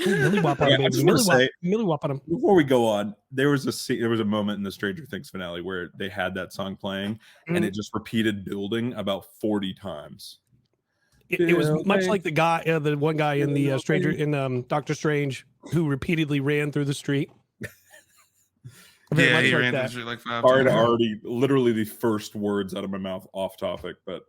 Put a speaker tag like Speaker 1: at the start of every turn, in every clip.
Speaker 1: Millie Wop on him, baby. Millie Wop on him.
Speaker 2: Before we go on, there was a moment in the Stranger Things finale where they had that song playing, and it just repeated building about 40 times.
Speaker 1: It was much like the one guy in the Doctor Strange who repeatedly ran through the street.
Speaker 3: Yeah, he ran through the street like 5
Speaker 2: times.
Speaker 3: times.
Speaker 2: Already, literally the first words out of my mouth off topic, but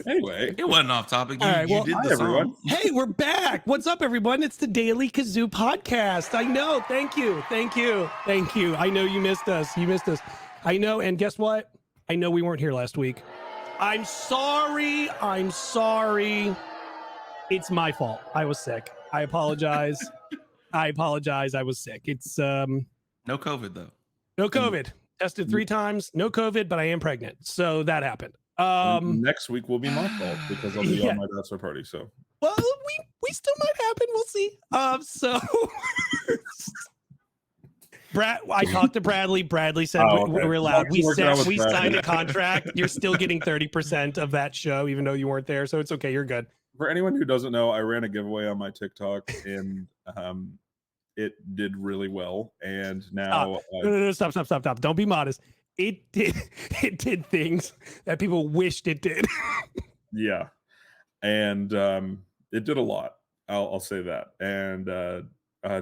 Speaker 2: anyway,
Speaker 3: it wasn't off topic.
Speaker 1: You
Speaker 3: did this, everyone.
Speaker 1: Hey, we're back. What's up, everyone? It's the Daily Kazoo podcast. I know. Thank you. I know you missed us. I know. And guess what? I know we weren't here last week. I'm sorry. It's my fault. I was sick. I apologize. I was sick. It's
Speaker 3: no COVID though.
Speaker 1: No COVID. Tested 3 times. No COVID, but I am pregnant. So that happened.
Speaker 2: Next week will be my fault because I'll be on my bachelor party. So
Speaker 1: well, we still might happen. We'll see. So I talked to Bradley. Bradley said we're allowed. We signed a contract. You're still getting 30% of that show, even though you weren't there. So it's okay. You're good.
Speaker 2: For anyone who doesn't know, I ran a giveaway on my TikTok and it did really well. And now
Speaker 1: stop. Don't be modest. It did things that people wished it did.
Speaker 2: Yeah. And it did a lot. I'll say that. And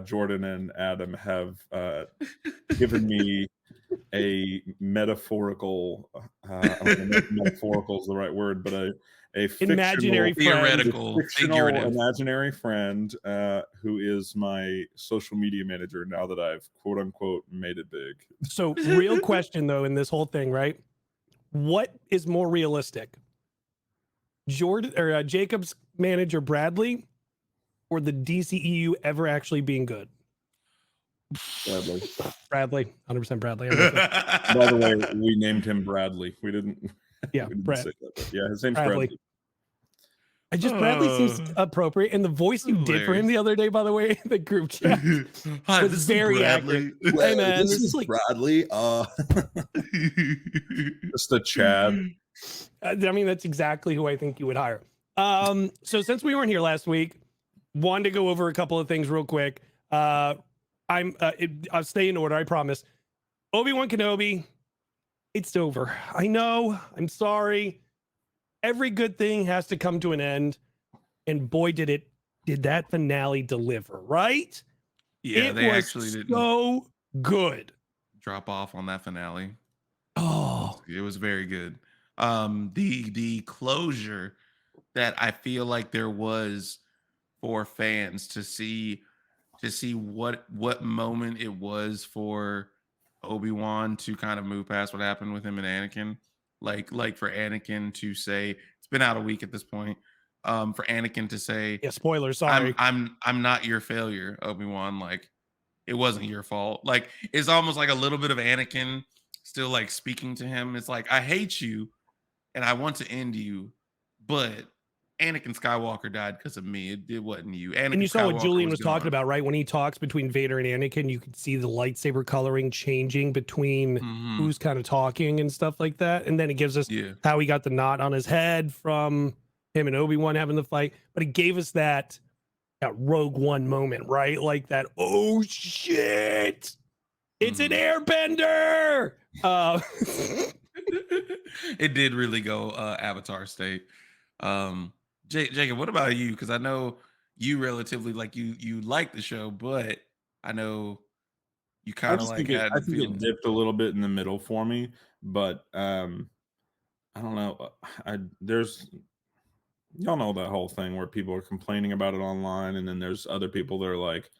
Speaker 2: Jordan and Adam have given me a metaphorical metaphorical is the right word, but a
Speaker 1: imaginary
Speaker 2: imaginary friend who is my social media manager now that I've quote unquote made it big.
Speaker 1: So real question though in this whole thing, right? What is more realistic? Jordan or Jacob's manager Bradley or the DCEU ever actually being good? Bradley, 100% Bradley.
Speaker 2: By the way, we named him Bradley. We didn't.
Speaker 1: Yeah,
Speaker 2: we didn't
Speaker 1: Brad.
Speaker 2: say that, yeah, his name's Bradley.
Speaker 1: Bradley seems appropriate, and the voice you did for him the other day, by the way, the group chat was very accurate. Hey man,
Speaker 2: this is like Bradley. Just a Chad.
Speaker 1: I mean, that's exactly who I think you would hire. So since we weren't here last week, wanted to go over a couple of things real quick. I'll stay in order, I promise. Obi-Wan Kenobi, it's over. I know. I'm sorry. Every good thing has to come to an end. And boy, did that finale deliver, right?
Speaker 3: Yeah, they actually didn't
Speaker 1: so good.
Speaker 3: Drop off on that finale.
Speaker 1: Oh,
Speaker 3: it was very good. The closure that I feel like there was for fans to see what moment it was for Obi-Wan to kind of move past what happened with him and Anakin. Like for Anakin to say, it's been out a week at this point. For Anakin to say,
Speaker 1: yeah, spoilers, sorry.
Speaker 3: I'm not your failure, Obi-Wan. Like, it wasn't your fault. Like, it's almost like a little bit of Anakin still like speaking to him. It's like, I hate you and I want to end you, but Anakin Skywalker died because of me. It wasn't you.
Speaker 1: And you saw what Julian was talking about, right? When he talks between Vader and Anakin, you can see the lightsaber coloring changing between who's kind of talking and stuff like that. And then it gives us how he got the knot on his head from him and Obi-Wan having the fight. But it gave us that Rogue One moment, right? Like that, oh shit, it's an airbender.
Speaker 3: It did really go Avatar state. Jacob, what about you? Because I know you relatively you like the show, but I know you kind of like had.
Speaker 2: I think it dipped a little bit in the middle for me, but I don't know. Y'all know that whole thing where people are complaining about it online, and then there's other people that are like,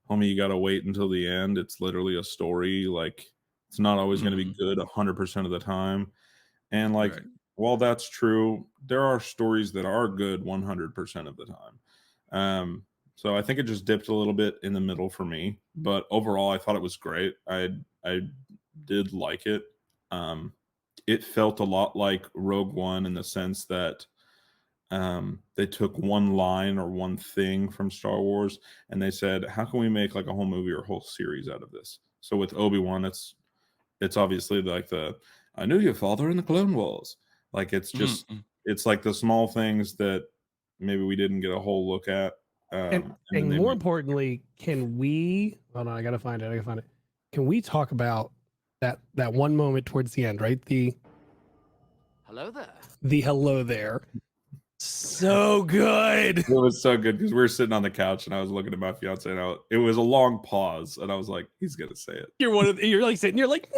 Speaker 2: "Homie, you gotta wait until the end. It's literally a story. Like, it's not always going to be good 100% of the time." And like. Right. While that's true, there are stories that are good 100% of the time. So I think it just dipped a little bit in the middle for me. But overall, I thought it was great. I did like it. It felt a lot like Rogue One in the sense that they took one line or one thing from Star Wars and they said, how can we make like a whole movie or a whole series out of this? So with Obi-Wan, it's obviously like I knew your father in the Clone Wars. Like, it's just, it's like the small things that maybe we didn't get a whole look at.
Speaker 1: And
Speaker 2: then they
Speaker 1: more
Speaker 2: made-
Speaker 1: importantly, can we? Hold on, I gotta find it. Can we talk about that one moment towards the end, right?
Speaker 4: Hello there.
Speaker 1: The hello there. So good.
Speaker 2: it was so good because we were sitting on the couch and I was looking at my fiance and it was a long pause and I was like, he's gonna say it.
Speaker 1: You're like sitting. You're like,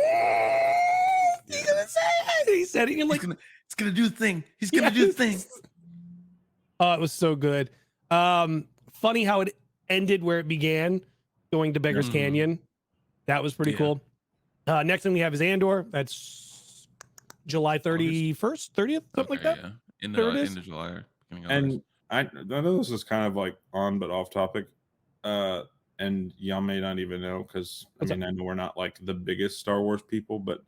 Speaker 1: he's gonna say it. He said it. You're like,
Speaker 3: It's gonna do the thing. He's gonna do the thing.
Speaker 1: Oh, it was so good. Funny how it ended where it began, going to Beggar's Canyon. That was pretty cool. Next thing we have is Andor. That's July 31st, 30th, something like that.
Speaker 3: Yeah. End
Speaker 1: There it is.
Speaker 3: of July.
Speaker 2: And I know this is kind of like on but off topic. And y'all may not even know because I know we're not like the biggest Star Wars people, but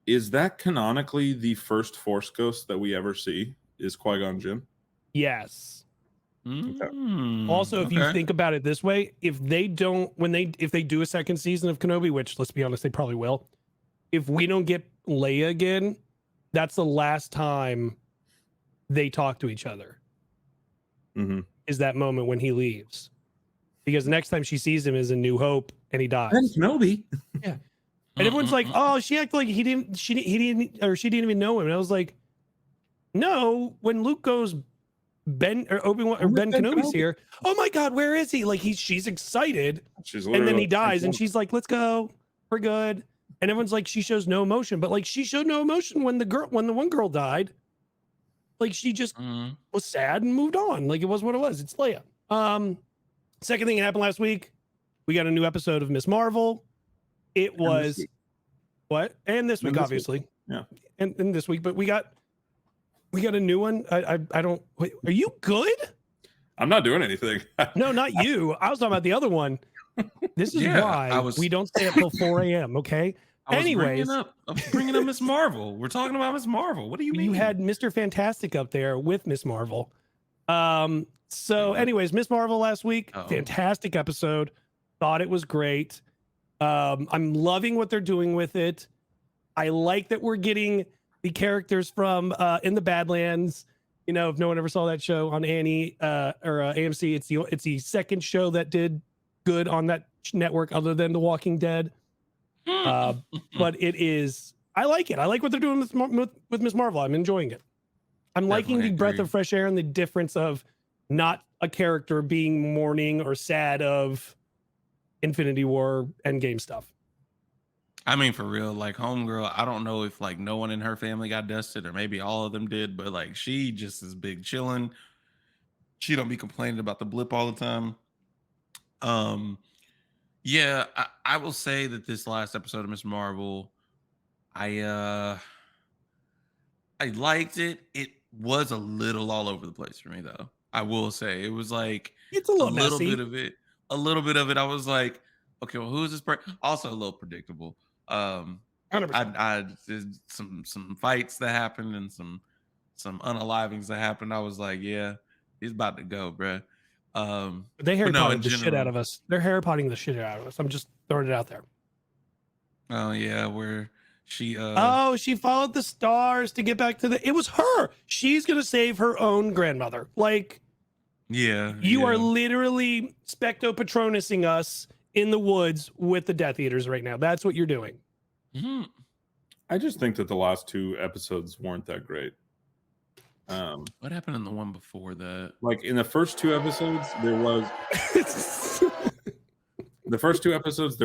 Speaker 2: is that canonically the first Force ghost that we ever see? Is Qui-Gon Jinn?
Speaker 1: Yes. Also, if you
Speaker 3: okay.
Speaker 1: think about it this way, if they do a second season of Kenobi, which let's be honest, they probably will. If we don't get Leia again, that's the last time they talk to each other. Is that moment when he leaves? Because the next time she sees him is in New Hope, and he dies.
Speaker 2: And Kenobi.
Speaker 1: Yeah. And everyone's like, "Oh, she acted like she didn't even know him." And I was like, "No, when Luke goes, Ben or Obi-Wan or Ben Kenobi's here. Oh my God, where is he?" Like she's excited, and then he dies, and she's like, "Let's go, we're good." And everyone's like, she shows no emotion, but like she showed no emotion when the one girl died. Like she just was sad and moved on. Like it was what it was. It's Leia. Second thing that happened last week, we got a new episode of Miss Marvel. It was what? And this week, obviously.
Speaker 2: Yeah.
Speaker 1: And this week, but we got a new one. I don't. Wait, are you good?
Speaker 2: I'm not doing anything.
Speaker 1: No, not you. I was talking about the other one. This is why we don't stay up till 4 a.m. Okay. Anyways,
Speaker 3: I'm bringing up Miss Marvel. We're talking about Miss Marvel. What do you mean?
Speaker 1: You had Mr. Fantastic up there with Miss Marvel. So, anyways, Miss Marvel last week, fantastic episode. Thought it was great. I'm loving what they're doing with it. I like that we're getting the characters from In the Badlands. You know, if no one ever saw that show on Annie or AMC, it's the second show that did good on that network other than The Walking Dead. But it is, I like it. I like what they're doing with Miss Marvel. I'm enjoying it. I'm liking the breath of fresh air and the difference of not a character being mourning or sad of Infinity War Endgame stuff.
Speaker 3: I mean, for real, like homegirl, I don't know if like no one in her family got dusted or maybe all of them did, but like she just is big chilling. She don't be complaining about the blip all the time. Yeah, I will say that this last episode of Miss Marvel, I liked it. It was a little all over the place for me though. I will say it was like
Speaker 1: it's a little
Speaker 3: bit of it. A little bit of it. I was like, okay, well, who is this person? Also a little predictable.
Speaker 1: 100%.
Speaker 3: I did some fights that happened and some unalivings that happened. I was like, yeah, he's about to go, bruh.
Speaker 1: They Harry Potting the shit out of us. They're Harry Potting the shit out of us. I'm just throwing it out there.
Speaker 3: Oh yeah, where she
Speaker 1: she followed the stars to get back to it was her. She's gonna save her own grandmother. Like, you are literally Specto Patronusing us in the woods with the Death Eaters right now. That's what you're doing.
Speaker 3: Mm-hmm.
Speaker 2: I just think that the last two episodes weren't that great.
Speaker 3: What happened in the one before that?
Speaker 2: Like in the first two episodes, there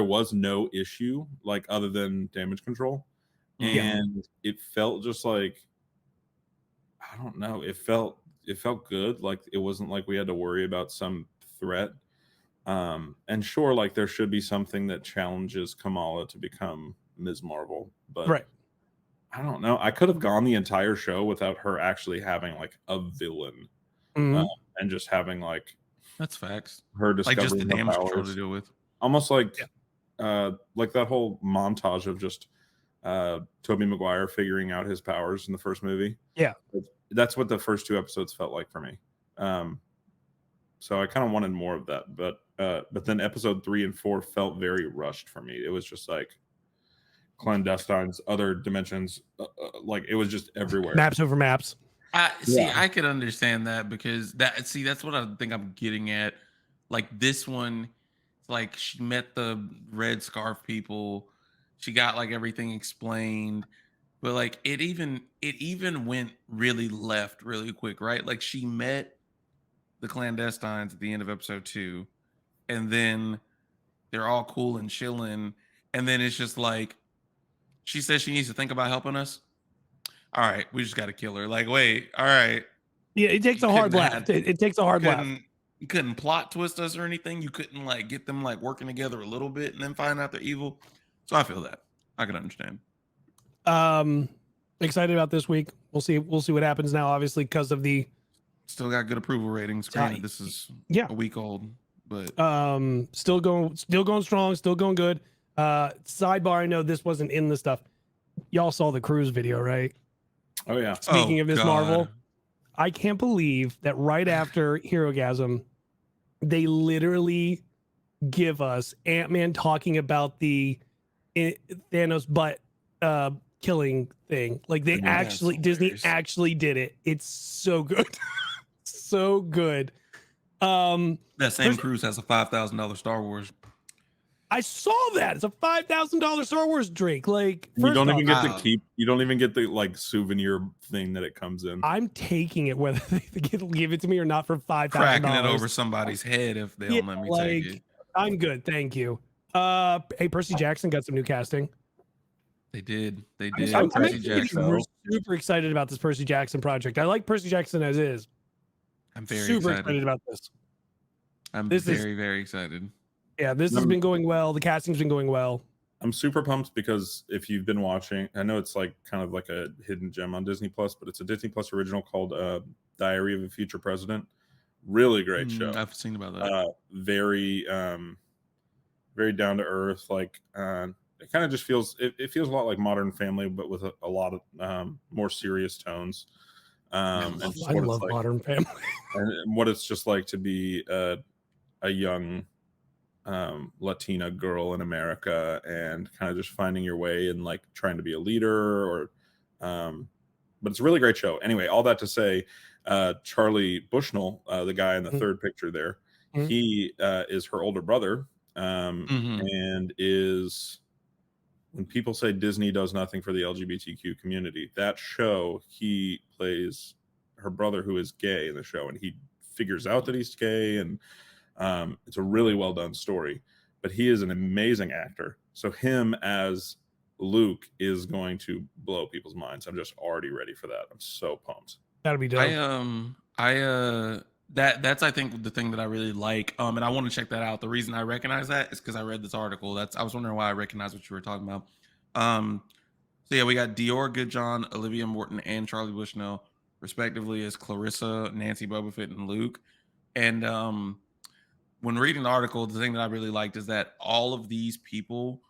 Speaker 2: was no issue, like other than damage control. And it felt just like, I don't know, it felt good. Like it wasn't like we had to worry about some threat. And sure, like there should be something that challenges Kamala to become Ms. Marvel, but
Speaker 1: right.
Speaker 2: I don't know. I could have gone the entire show without her actually having like a villain, and just having like
Speaker 3: that's facts.
Speaker 2: Her discovering
Speaker 3: like just the damage
Speaker 2: powers.
Speaker 3: control to deal with,
Speaker 2: almost like that whole montage of just Tobey Maguire figuring out his powers in the first movie.
Speaker 1: Yeah,
Speaker 2: that's what the first two episodes felt like for me. So I kind of wanted more of that, but then episode 3 and 4 felt very rushed for me. It was just like clandestines, other dimensions, like it was just everywhere.
Speaker 1: Maps over maps.
Speaker 3: I could understand that because that's what I think I'm getting at. Like this one, like she met the red scarf people, she got like everything explained, but like it even went really left really quick, right? Like she met the clandestines at the end of episode 2, and then they're all cool and chilling, and then it's just like she says she needs to think about helping us. All right, we just got to kill her. Like, wait, all right.
Speaker 1: Yeah, it takes
Speaker 3: You
Speaker 1: a hard
Speaker 3: couldn't
Speaker 1: left.
Speaker 3: have
Speaker 1: It takes a hard left.
Speaker 3: you couldn't plot twist us or anything. You couldn't like get them like working together a little bit and then find out they're evil. So I feel that. I can understand.
Speaker 1: Excited about this week. We'll see what happens now, obviously, because of the
Speaker 3: Still got good approval ratings. Granted, this is a week old, but
Speaker 1: still going strong, still going good. Sidebar, I know this wasn't in the stuff. Y'all saw the cruise video, right?
Speaker 2: Oh yeah.
Speaker 1: Speaking of Miss
Speaker 3: God.
Speaker 1: Marvel, I can't believe that right after Herogasm, they literally give us Ant-Man talking about the Thanos butt killing thing. Like they actually, Disney actually did it. It's so good. So good.
Speaker 3: That same cruise has a $5,000 Star Wars.
Speaker 1: I saw that. It's a $5,000 Star Wars drink. Like
Speaker 2: You don't even get
Speaker 3: wow.
Speaker 2: to keep. You don't even get the like souvenir thing that it comes in.
Speaker 1: I'm taking it whether they give it to me or not for $5,000.
Speaker 3: Cracking it over somebody's head if they don't let me take it.
Speaker 1: I'm good, thank you. Hey, Percy Jackson got some new casting.
Speaker 3: They did. Percy
Speaker 1: Jackson. We're super excited about this Percy Jackson project. I like Percy Jackson as is.
Speaker 3: I'm very
Speaker 1: super excited about this.
Speaker 3: I'm very excited.
Speaker 1: Yeah, this has been going well. The casting's been going well.
Speaker 2: I'm super pumped because if you've been watching, I know it's like kind of like a hidden gem on Disney Plus, but it's a Disney Plus original called Diary of a Future President. Really great show.
Speaker 3: I've seen about that.
Speaker 2: Very down to earth. Like it kind of just feels it feels a lot like Modern Family, but with a lot of more serious tones.
Speaker 1: I love like, Modern Family.
Speaker 2: And what it's just like to be a young Latina girl in America and kind of just finding your way and like trying to be a leader or but it's a really great show. Anyway, all that to say, Charlie Bushnell, the guy in the third picture there, he is her older brother, and is, when people say Disney does nothing for the LGBTQ community, that show, he plays her brother who is gay in the show, and he figures out that he's gay, and it's a really well done story. But he is an amazing actor, so him as Luke is going to blow people's minds. I'm just already ready for that. I'm so pumped.
Speaker 1: That'll be dope.
Speaker 3: That's I think the thing that I really like, and I want to check that out. The reason I recognize that is because I read this article. I was wondering why I recognize what you were talking about. So yeah, we got Dior Goodjohn, Olivia Morton, and Charlie Bushnell, respectively, as Clarissa, Nancy Boba Fett, and Luke. And when reading the article, the thing that I really liked is that all of these people,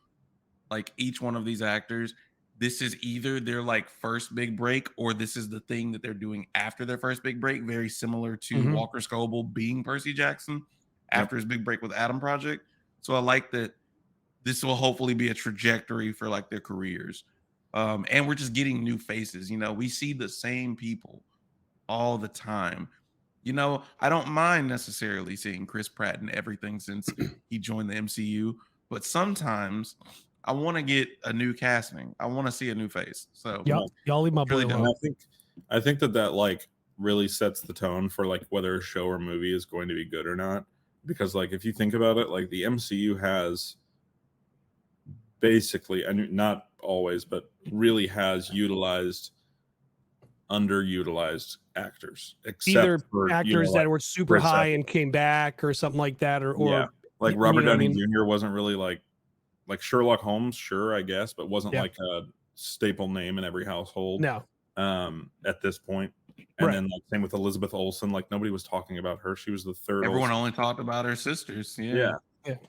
Speaker 3: like each one of these actors, this is either their like first big break or this is the thing that they're doing after their first big break. Very similar to Walker Scobell being Percy Jackson after his big break with Adam Project. So I like that this will hopefully be a trajectory for like their careers. And we're just getting new faces. You know, we see the same people all the time. You know, I don't mind necessarily seeing Chris Pratt in everything since he joined the MCU, but sometimes I want to get a new casting. I want to see a new face. So
Speaker 1: y'all leave my boy alone.
Speaker 2: I think that like really sets the tone for like whether a show or movie is going to be good or not. Because like if you think about it, like the MCU has basically, and not always, but really has utilized underutilized actors, except
Speaker 1: either
Speaker 2: for
Speaker 1: actors that were super high and came back or something like that, or
Speaker 2: like Robert Downey Jr. wasn't really like Sherlock Holmes, sure, I guess, but wasn't like a staple name in every household.
Speaker 1: No.
Speaker 2: At this point. And then like same with Elizabeth Olsen, like nobody was talking about her. She was the third.
Speaker 3: Everyone only talked about her sisters.
Speaker 2: Yeah.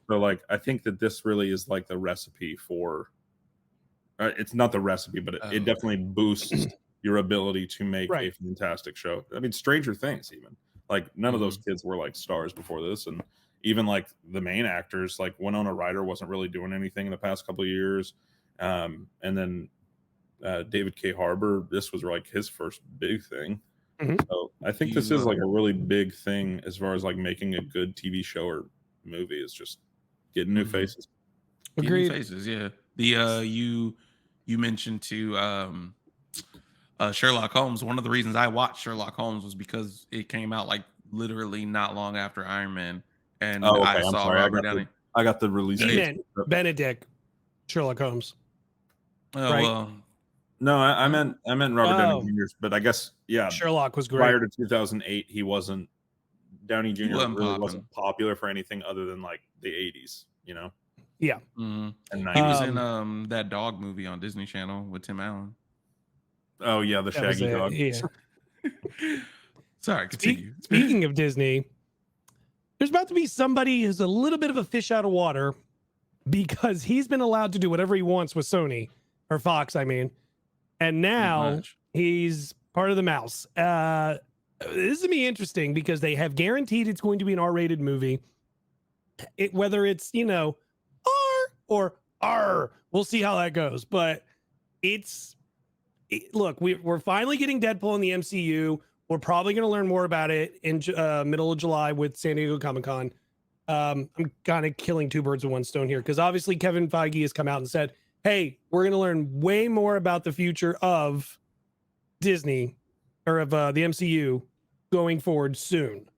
Speaker 2: So like I think that this really is like the recipe for it's not the recipe, but it definitely boosts your ability to make a fantastic show. I mean, Stranger Things, even like none of those kids were like stars before this, and even like the main actors, like Winona Ryder wasn't really doing anything in the past couple of years, and then David K. Harbour, this was like his first big thing. So I think this is like a really big thing as far as like making a good TV show or movie is just getting new faces.
Speaker 3: Get new
Speaker 1: Agreed.
Speaker 3: faces, yeah. The you mentioned to Sherlock Holmes. One of the reasons I watched Sherlock Holmes was because it came out like literally not long after Iron Man, and
Speaker 2: Oh, okay.
Speaker 3: I
Speaker 2: I'm
Speaker 3: saw
Speaker 2: sorry.
Speaker 3: Robert Downey.
Speaker 2: I got the release
Speaker 1: He
Speaker 2: date.
Speaker 1: meant Benedict Sherlock Holmes.
Speaker 3: Oh
Speaker 1: right?
Speaker 3: well,
Speaker 2: No, I meant Robert
Speaker 1: Oh.
Speaker 2: Downey Jr. But I guess
Speaker 1: Sherlock was great.
Speaker 2: prior to 2008, he wasn't. Downey Jr.
Speaker 3: wasn't
Speaker 2: really
Speaker 3: popping.
Speaker 2: wasn't popular for anything other than like the 80s, you know,
Speaker 1: Yeah.
Speaker 3: mhm.
Speaker 2: and
Speaker 3: He
Speaker 2: 90s.
Speaker 3: was in that dog movie on Disney Channel with Tim Allen.
Speaker 2: Oh yeah, the
Speaker 1: That was
Speaker 2: Shaggy
Speaker 1: it,
Speaker 2: dog.
Speaker 1: Yeah.
Speaker 3: Sorry, continue.
Speaker 1: Speaking of Disney, there's about to be somebody who's a little bit of a fish out of water because he's been allowed to do whatever he wants with Sony or Fox, I mean. And now
Speaker 3: much.
Speaker 1: he's part of the mouse. This is gonna be interesting because they have guaranteed it's going to be an R-rated movie. Whether it's, R or R, we'll see how that goes. But look, we're finally getting Deadpool in the MCU. We're probably going to learn more about it in middle of July with San Diego Comic-Con. I'm kind of killing two birds with one stone here because obviously Kevin Feige has come out and said, hey, we're going to learn way more about the future of Disney or of the MCU going forward soon.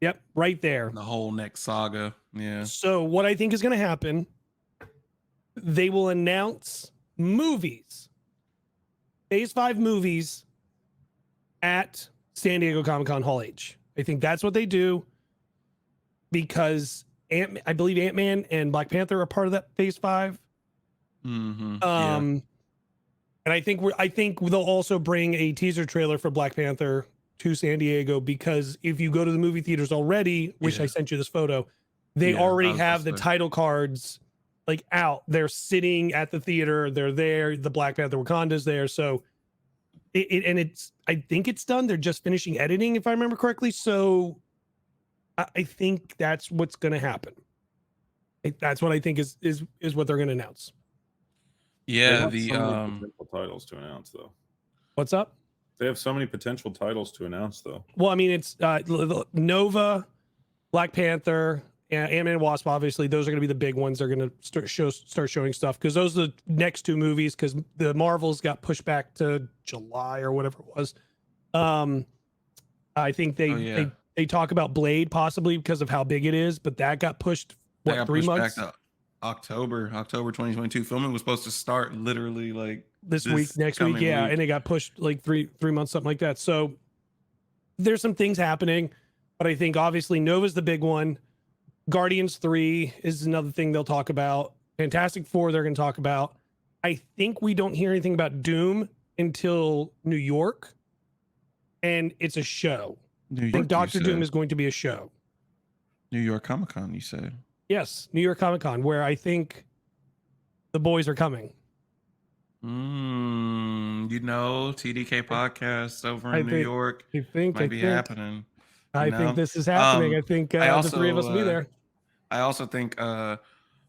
Speaker 1: Yep, right there.
Speaker 3: The whole next saga. Yeah.
Speaker 1: So what I think is going to happen, they will announce movies, Phase 5 movies at San Diego Comic-Con Hall H. I think that's what they do because I believe Ant-Man and Black Panther are part of that Phase 5.
Speaker 3: Mm-hmm.
Speaker 1: And I think they'll also bring a teaser trailer for Black Panther to San Diego because if you go to the movie theaters already, wish I sent you this photo, they already have the title cards like out. They're sitting at the theater. They're there. The Black Panther Wakanda's there. So I think it's done. They're just finishing editing, if I remember correctly. So I think that's what's going to happen. That's what I think is what they're going to announce.
Speaker 3: Yeah.
Speaker 2: They have so many potential titles to announce, though.
Speaker 1: What's up?
Speaker 2: They have so many potential titles to announce, though.
Speaker 1: Well, I mean, it's Nova, Black Panther, and Ant-Man and Wasp. Obviously, those are going to be the big ones. They're going to start showing stuff because those are the next two movies. Because the Marvels got pushed back to July or whatever it was. I think they talk about Blade possibly because of how big it is, but that got pushed 3 months.
Speaker 3: Back to October 2022. Filming was supposed to start literally like
Speaker 1: this week, next week, yeah, and it got pushed like three months, something like that. So there's some things happening, but I think obviously Nova's the big one. Guardians 3 is another thing they'll talk about. Fantastic Four they're going to talk about. I think we don't hear anything about Doom until New York, and it's a show. I think Doctor Doom is going to be a show.
Speaker 3: New York Comic Con, you said?
Speaker 1: Yes, New York Comic Con, where I think the boys are coming.
Speaker 3: TDK podcast over in New York.
Speaker 1: I think
Speaker 3: might be happening.
Speaker 1: I think this is happening. I think the three of us will be there.
Speaker 3: I also think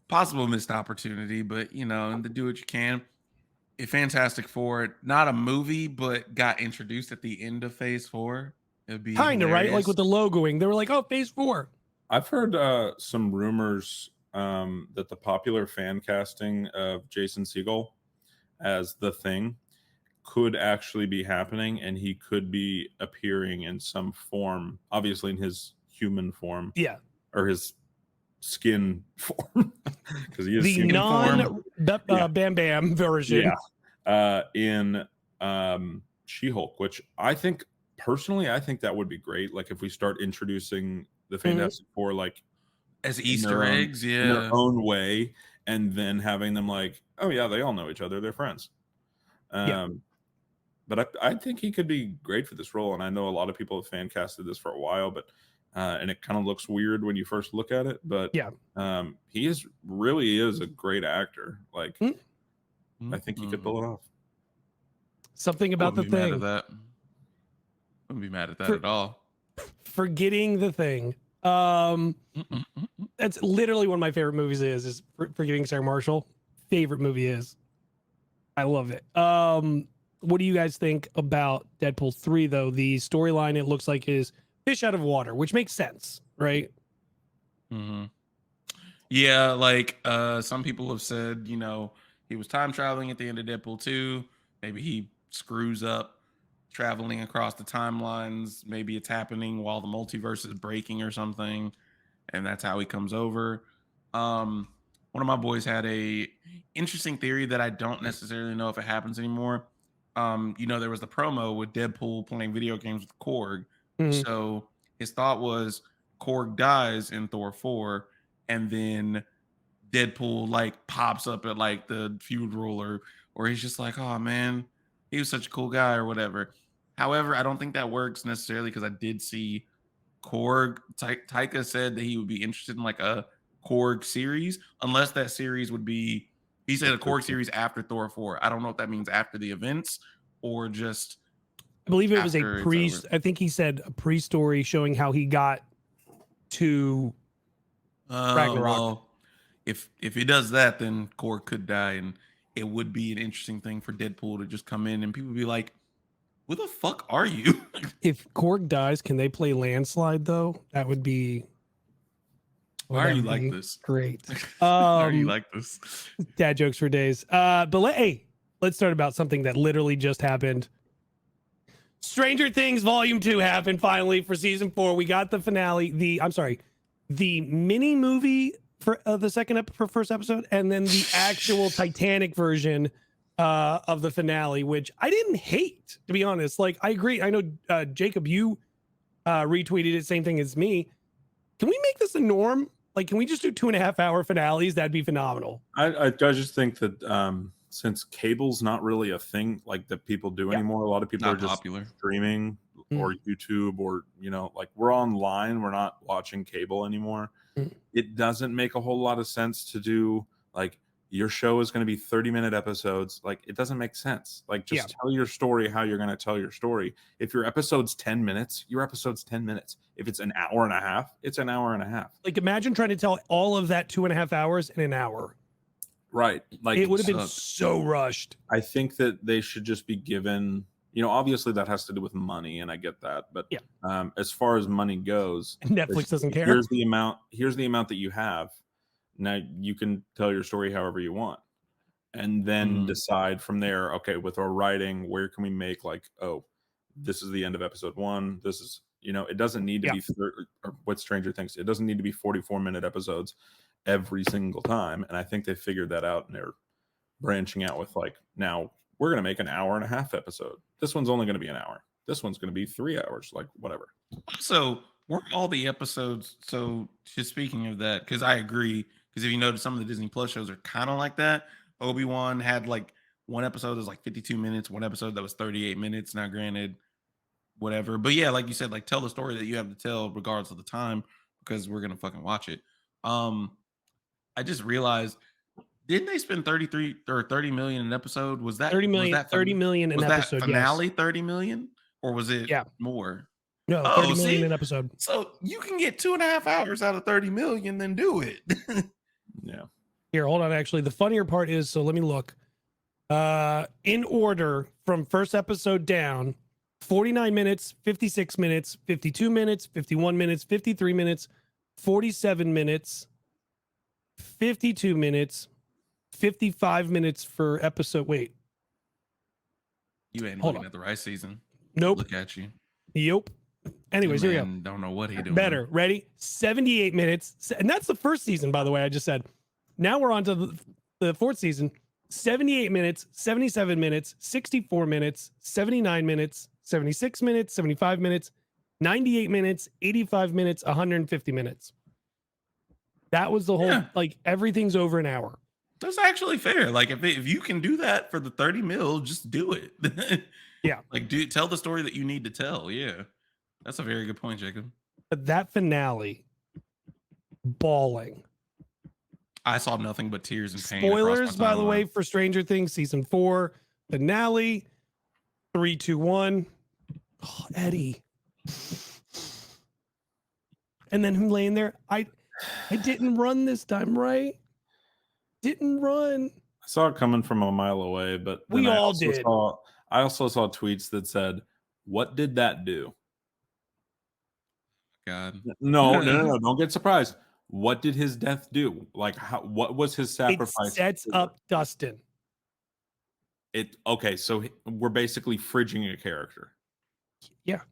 Speaker 3: possible missed opportunity, but and to do what you can. A Fantastic Four, not a movie, but got introduced at the end of Phase 4. It'd be
Speaker 1: kind of right, like with the logoing. They were like, "Oh, Phase 4."
Speaker 2: I've heard some rumors that the popular fan casting of Jason Segel as the Thing could actually be happening, and he could be appearing in some form, obviously in his human form, or his skin form, because he is
Speaker 1: the non Bam Bam version,
Speaker 2: in She-Hulk, which I think personally, I think that would be great. Like if we start introducing the Fantastic Four like
Speaker 3: as Easter eggs,
Speaker 2: in their own way, and then having them like, oh yeah, they all know each other, they're friends. But I think he could be great for this role, and I know a lot of people have fan casted this for a while, but and it kind of looks weird when you first look at it, but he really is a great actor. Like I think he could pull it off.
Speaker 1: Something about the Thing.
Speaker 3: I wouldn't be mad at that at all.
Speaker 1: Forgetting the Thing. That's literally one of my favorite movies is Forgetting Sarah Marshall. Favorite movie is. I love it. What do you guys think about Deadpool 3, though? The storyline, it looks like, is fish out of water, which makes sense, right?
Speaker 3: Mm-hmm. Yeah, like some people have said, you know, he was time traveling at the end of Deadpool 2. Maybe he screws up traveling across the timelines. Maybe it's happening while the multiverse is breaking or something, and that's how he comes over. One of my boys had a interesting theory that I don't necessarily know if it happens anymore. You know, there was the promo with Deadpool playing video games with Korg.
Speaker 1: Mhm.
Speaker 3: So his thought was Korg dies in Thor 4, and then Deadpool like pops up at like the funeral, or he's just like, oh man, he was such a cool guy or whatever. However, I don't think that works necessarily because I did see Korg. Taika said that he would be interested in like a Korg series, unless that series would be, he said a Korg series after Thor 4. I don't know if that means after the events or just
Speaker 1: I believe it was a
Speaker 3: after it's
Speaker 1: pre.
Speaker 3: over.
Speaker 1: I think he said a pre-story showing how he got to Ragnarok.
Speaker 3: Well, if he does that, then Korg could die, and it would be an interesting thing for Deadpool to just come in and people be like, "Who the fuck are you?"
Speaker 1: If Korg dies, can they play Landslide though? That would be.
Speaker 3: Why are you
Speaker 1: that'd
Speaker 3: like
Speaker 1: be
Speaker 3: this?
Speaker 1: Great.
Speaker 3: Why are you like this?
Speaker 1: Dad jokes for days. But let's start about something that literally just happened. Stranger Things Volume 2 happened finally for season 4. We got the finale. The mini movie for the first episode, and then the actual Titanic version of the finale, which I didn't hate, to be honest. Like, I agree. I know Jacob, you retweeted it, same thing as me. Can we make this a norm? Like, can we just do 2.5 hour finales? That'd be phenomenal.
Speaker 2: I just think that since cable's not really a thing like that people do anymore, a lot of people
Speaker 3: Not
Speaker 2: are just
Speaker 3: popular.
Speaker 2: streaming or YouTube, or like we're online, we're not watching cable anymore. It doesn't make a whole lot of sense to do like your show is going to be 30-minute episodes. Like, it doesn't make sense. Like, just tell your story how you're going to tell your story. If your episode's 10 minutes, your episode's 10 minutes. If it's an hour and a half, it's an hour and a half.
Speaker 1: Like, imagine trying to tell all of that 2.5 hours in an hour.
Speaker 2: Right. Like,
Speaker 1: It would have been so rushed.
Speaker 2: I think that they should just be given, obviously that has to do with money, and I get that. But as far as money goes,
Speaker 1: Netflix doesn't care.
Speaker 2: Here's the amount that you have. Now you can tell your story however you want, and then decide from there, okay, with our writing, where can we make like, oh, this is the end of episode 1. This is, it doesn't need to be or what Stranger Things. It doesn't need to be 44-minute episodes every single time. And I think they figured that out, and they're branching out with like, now we're going to make an hour and a half episode. This one's only going to be an hour. This one's going to be 3 hours, like whatever.
Speaker 3: So weren't all the episodes, so just speaking of that, because I agree, because if you notice, some of the Disney Plus shows are kind of like that. Obi-Wan had like one episode that was like 52 minutes, one episode that was 38 minutes. Now, granted, whatever. But yeah, like you said, like tell the story that you have to tell regardless of the time, because we're going to fucking watch it. I just realized, didn't they spend 33 or 30 million an episode? Was that
Speaker 1: 30 million?
Speaker 3: Was that
Speaker 1: 30 million an episode.
Speaker 3: That finale 30 million, or was it more?
Speaker 1: No, 30 million an episode.
Speaker 3: So you can get 2.5 hours out of 30 million, then do it.
Speaker 2: Yeah.
Speaker 1: Here, hold on. Actually, the funnier part is, so let me look. In order from first episode down: 49 minutes, 56 minutes, 52 minutes, 51 minutes, 53 minutes, 47 minutes, 52 minutes, 55 minutes for episode. Wait.
Speaker 3: You ain't
Speaker 1: Hold
Speaker 3: looking
Speaker 1: on.
Speaker 3: at the right season.
Speaker 1: Nope.
Speaker 3: Look at you.
Speaker 1: Yep. Anyways, here we go.
Speaker 3: Don't know what he doing.
Speaker 1: Better. Ready? 78 minutes. And that's the first season, by the way, I just said. Now we're on to the fourth season. 78 minutes, 77 minutes, 64 minutes, 79 minutes, 76 minutes, 75 minutes, 98 minutes, 85 minutes, 150 minutes. That was the whole, like, everything's over an hour.
Speaker 3: That's actually fair. Like, if you can do that for the 30 mil, just do it.
Speaker 1: Yeah.
Speaker 3: Like, tell the story that you need to tell. Yeah. That's a very good point, Jacob.
Speaker 1: But that finale, bawling.
Speaker 3: I saw nothing but tears and pain.
Speaker 1: Spoilers, by the way, for Stranger Things season 4 finale. 3, 2, 1. Oh, Eddie. And then him laying there. I didn't run this time, right? Didn't run.
Speaker 2: I saw it coming from a mile away, but
Speaker 1: We all did.
Speaker 2: I also saw tweets that said, "What did that do?"
Speaker 3: God.
Speaker 2: No. Don't get surprised. What did his death do? Like, what was his
Speaker 1: It
Speaker 2: sacrifice?
Speaker 1: sets up Dustin.
Speaker 2: Okay, so we're basically fridging a character.
Speaker 1: Yeah.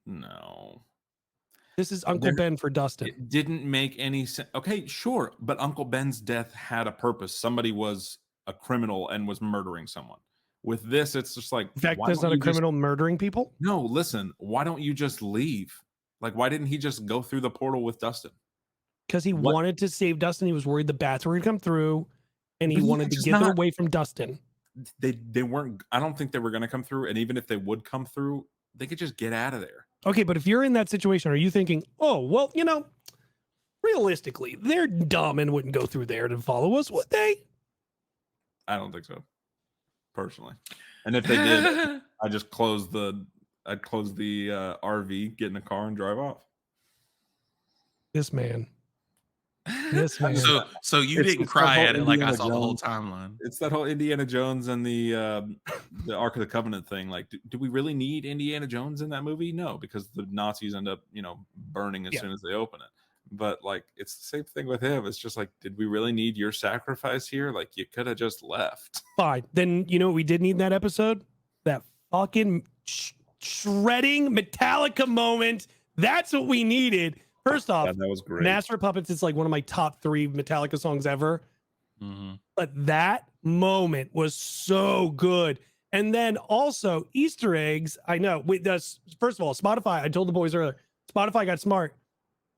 Speaker 2: No.
Speaker 1: This is Uncle Ben for Dustin.
Speaker 2: It didn't make any sense. Okay, sure, but Uncle Ben's death had a purpose. Somebody was a criminal and was murdering someone. With this, it's just like,
Speaker 1: Vecna's not a criminal murdering people?
Speaker 2: No, listen, why don't you just leave? Like, why didn't he just go through the portal with Dustin?
Speaker 1: Because he wanted to save Dustin. He was worried the bats were going to come through, and he
Speaker 2: But
Speaker 1: wanted to get them away from Dustin.
Speaker 2: They weren't. I don't think they were going to come through. And even if they would come through, they could just get out of there.
Speaker 1: Okay, but if you're in that situation, are you thinking, oh, well, realistically, they're dumb and wouldn't go through there to follow us, would they?
Speaker 2: I don't think so, personally. And if they did, I'd close the RV, get in the car, and drive off.
Speaker 1: This man.
Speaker 3: So you didn't cry at it like I saw the whole timeline.
Speaker 2: It's that whole Indiana Jones and the Ark of the Covenant thing. Like, do we really need Indiana Jones in that movie? No, because the Nazis end up, burning as soon as they open it. But like, it's the same thing with him. It's just like, did we really need your sacrifice here? Like, you could have just left.
Speaker 1: Fine. Then you know what we did need in that episode? That fucking shredding Metallica moment. That's what we needed. First off,
Speaker 2: that was great.
Speaker 1: Master of Puppets is like one of my top 3 Metallica songs ever.
Speaker 3: Mm-hmm.
Speaker 1: But that moment was so good. And then also Easter eggs. I know. First of all, Spotify, I told the boys earlier, Spotify got smart.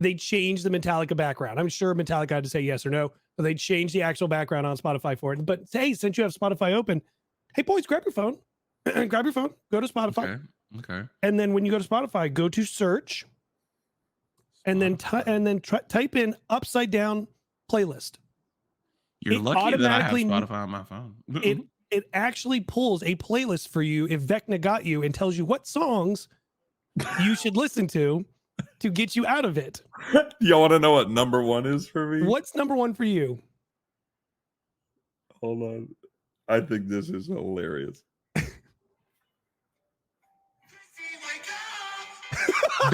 Speaker 1: They changed the Metallica background. I'm sure Metallica had to say yes or no, but they changed the actual background on Spotify for it. But hey, since you have Spotify open, hey boys, grab your phone. Grab your phone. Go to Spotify.
Speaker 3: Okay.
Speaker 1: And then when you go to Spotify, go to search. And then type in upside down playlist.
Speaker 3: You're lucky that I have Spotify on my phone.
Speaker 1: It actually pulls a playlist for you if Vecna got you and tells you what songs you should listen to get you out of it.
Speaker 2: Y'all want to know what number 1 is for me?
Speaker 1: What's number 1 for you?
Speaker 2: Hold on. I think this is hilarious.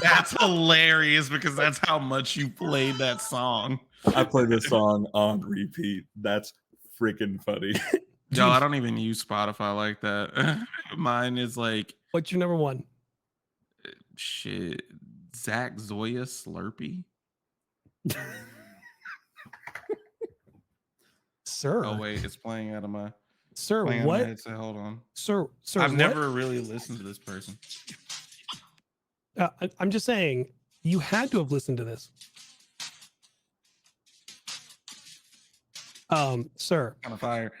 Speaker 3: That's hilarious because that's how much you played that song.
Speaker 2: I play this song on repeat. That's freaking funny.
Speaker 3: Yo, I don't even use Spotify like that. Mine is like,
Speaker 1: what's your number 1?
Speaker 3: Shit, Zach Zoya Slurpee.
Speaker 1: Sir.
Speaker 3: Oh wait, it's playing out of my.
Speaker 1: Sir, what?
Speaker 3: Hold on.
Speaker 1: Sir,
Speaker 3: I've
Speaker 1: what?
Speaker 3: never really listened to this person.
Speaker 1: I'm just saying, you had to have listened to this. Sir.
Speaker 3: Kind of fire.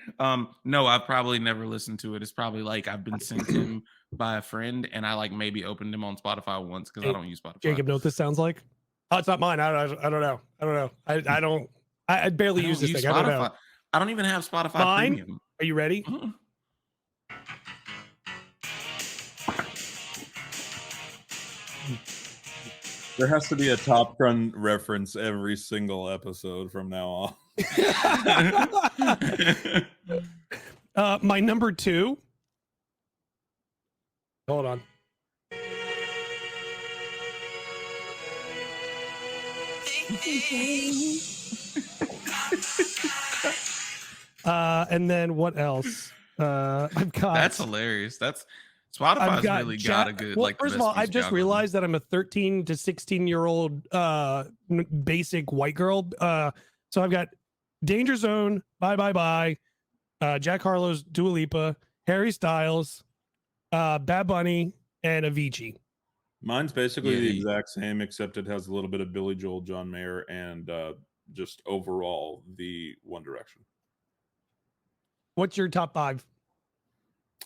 Speaker 3: No, I've probably never listened to it. It's probably like I've been sent him by a friend, and I like maybe opened him on Spotify once because I don't use Spotify.
Speaker 1: Jacob, know what this sounds like? Oh, it's not mine. I don't know. I barely use this thing.
Speaker 3: Spotify.
Speaker 1: I don't know.
Speaker 3: I don't even have Spotify
Speaker 1: Fine.
Speaker 3: Premium.
Speaker 1: Are you ready?
Speaker 3: Mm-mm.
Speaker 2: There has to be a Top Gun reference every single episode from now on.
Speaker 1: My number 2. Hold on. And then what else? I've got.
Speaker 3: That's hilarious. Spotify's really got a good.
Speaker 1: Well, first of all, I've just realized that I'm a 13 to 16-year-old basic white girl. So I've got Danger Zone, Bye Bye Bye, Jack Harlow's Dua Lipa, Harry Styles, Bad Bunny, and Avicii.
Speaker 2: Mine's basically the exact same, except it has a little bit of Billy Joel, John Mayer, and just overall the One Direction.
Speaker 1: What's your top 5?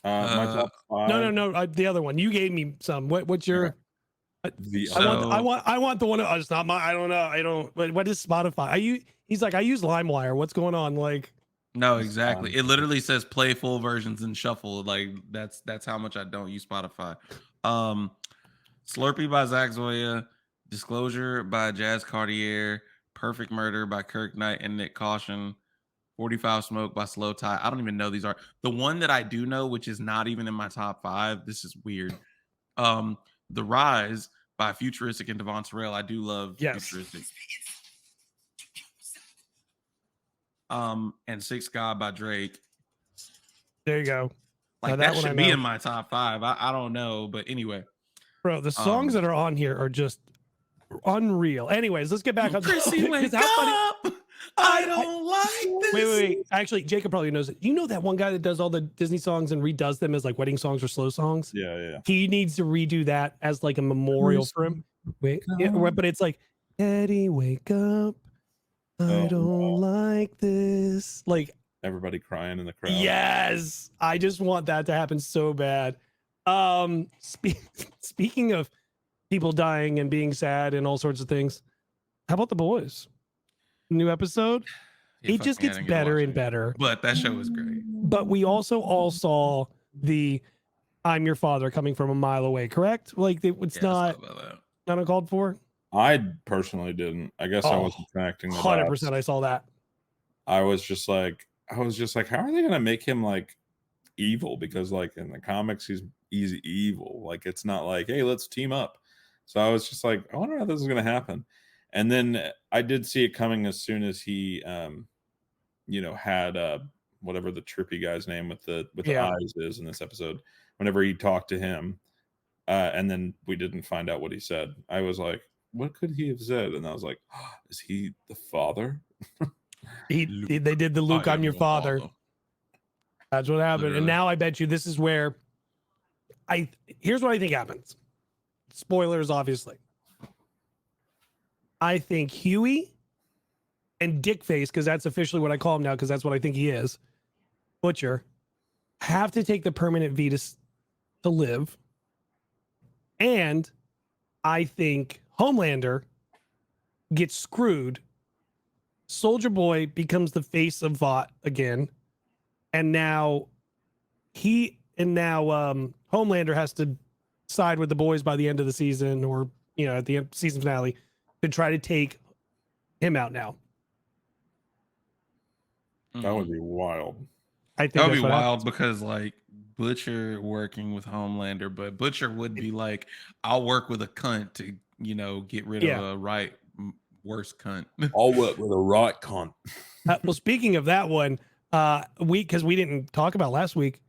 Speaker 2: My top 5.
Speaker 1: No. The other one. You gave me some. What's your? I want the one. It's not my. I don't know. What is Spotify? He's like, I use LimeWire. What's going on? Like.
Speaker 3: No, exactly. It literally says play full versions and shuffle. Like that's how much I don't use Spotify. Slurpee by Zach Zoya, Disclosure by Jazz Cartier, Perfect Murder by Kirk Knight and Nick Caution, 45 Smoke by Slow Tie. I don't even know these are. The one that I do know, which is not even in my top 5, this is weird. The Rise by Futuristic and Devon Terrell. I do love
Speaker 1: Yes.
Speaker 3: Futuristic. And Six God by Drake.
Speaker 1: There you go.
Speaker 3: Like
Speaker 1: Now,
Speaker 3: that
Speaker 1: one I
Speaker 3: should be
Speaker 1: know.
Speaker 3: in my top 5. I don't know, but anyway.
Speaker 1: Bro, the songs that are on here are just unreal. Anyways, let's get back on
Speaker 3: Chrissy, wake
Speaker 1: how funny.
Speaker 3: up! I don't like this.
Speaker 1: Wait. Actually, Jacob probably knows it. You know that one guy that does all the Disney songs and redoes them as like wedding songs or slow songs?
Speaker 2: Yeah.
Speaker 1: He needs to redo that as like a memorial for him. But it's like, Eddie, wake up. I don't like this. Like,
Speaker 2: everybody crying in the crowd.
Speaker 1: yes, I just want that to happen so bad. Speaking of people dying and being sad and all sorts of things, how about The Boys? New episode. It just gets better and better.
Speaker 3: But that show was great.
Speaker 1: But we also all saw the "I'm Your Father" coming from a mile away. Correct? Like it's not uncalled for.
Speaker 2: I personally didn't. I guess I wasn't connecting.
Speaker 1: 100%. I saw that.
Speaker 2: I was just like, how are they gonna make him like evil? Because like in the comics, he's evil. Like it's not like, hey, let's team up. So I was just like, I wonder how this is gonna happen. And then I did see it coming as soon as he, had whatever the trippy guy's name with the eyes is in this episode. Whenever he talked to him, and then we didn't find out what he said. I was like, what could he have said? And I was like, oh, is he the father?
Speaker 1: They did the Luke, I'm your father. That's what happened. Literally. And now I bet you this is where here's what I think happens. Spoilers, obviously. I think Huey and Dickface, because that's officially what I call him now, because that's what I think he is, Butcher, have to take the permanent V to live. And I think Homelander gets screwed. Soldier Boy becomes the face of Vought again. And now Homelander has to side with the boys by the end of the season, or at the season finale, to try to take him out now.
Speaker 2: That would be wild.
Speaker 1: I think
Speaker 3: that would be wild because like Butcher working with Homelander, but Butcher would be like, I'll work with a cunt to, get rid of a worst cunt.
Speaker 2: I'll work with a right cunt.
Speaker 1: Well, speaking of that one, because we didn't talk about last week,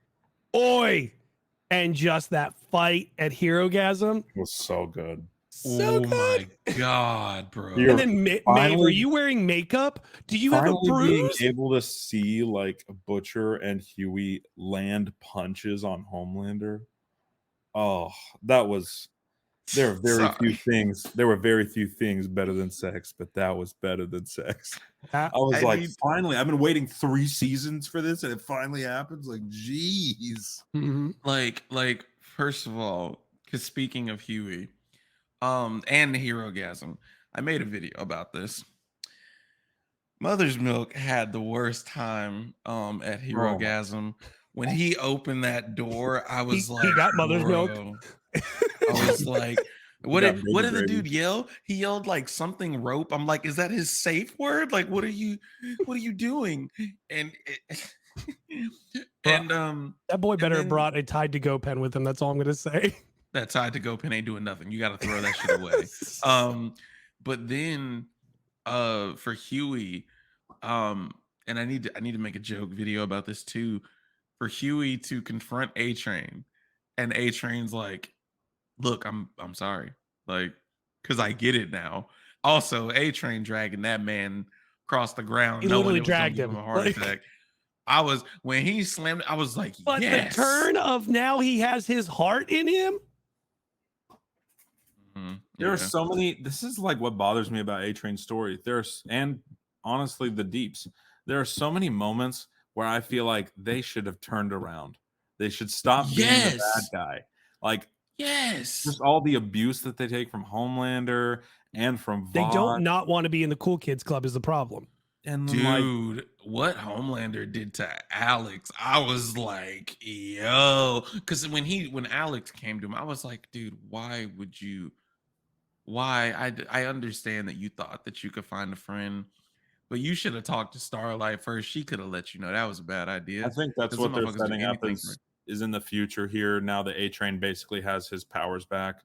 Speaker 1: and just that fight at Herogasm
Speaker 2: was so good.
Speaker 1: So good.
Speaker 3: My God, bro.
Speaker 1: And then Maeve, are you wearing makeup? Do you have a bruise?
Speaker 2: Being able to see like Butcher and Huey land punches on Homelander. Oh, that was. There were very few things better than sex, but that was better than sex. I was finally, I've been waiting 3 seasons for this, and it finally happens. Like, geez.
Speaker 1: Mm-hmm.
Speaker 3: Like, first of all, because speaking of Huey, and the Herogasm, I made a video about this. Mother's Milk had the worst time at Herogasm. When he opened that door, I was like,
Speaker 1: he got Mother's Milk.
Speaker 3: I was like, what did the dude yell? He yelled like something rope. I'm like, is that his safe word? Like, what are you doing? And
Speaker 1: that boy better have brought a Tide to Go pen with him. That's all I'm gonna say.
Speaker 3: That Tide to Go pen ain't doing nothing. You got to throw that shit away. But then for Huey, and I need to make a joke video about this too. For Huey to confront A-Train, and A-Train's like, look, I'm sorry, like, because I get it now. Also, A-Train dragging that man across the ground.
Speaker 1: He literally dragged him.
Speaker 3: A heart attack. When he slammed it, I was like,
Speaker 1: but
Speaker 3: yes.
Speaker 1: The turn of now he has his heart in him.
Speaker 3: Mm-hmm.
Speaker 2: There are so many. This is like what bothers me about A-Train's story. And honestly, the Deeps. There are so many moments where I feel like they should have turned around. They should stop being the bad guy. Like, just all the abuse that they take from Homelander and from Vought.
Speaker 1: They don't not want to be in the cool kids club is the problem.
Speaker 3: And dude, what Homelander did to Alex, I was like, yo, because when Alex came to him, I was like, dude, why would you? Why? I understand that you thought that you could find a friend, But you should have talked to Starlight first. She could have let you know that was a bad idea.
Speaker 2: I think that's
Speaker 3: 'Cause
Speaker 2: what
Speaker 3: them
Speaker 2: they're
Speaker 3: motherfuckers do
Speaker 2: setting up
Speaker 3: anything for
Speaker 2: is in the future here. Now the A Train basically has his powers back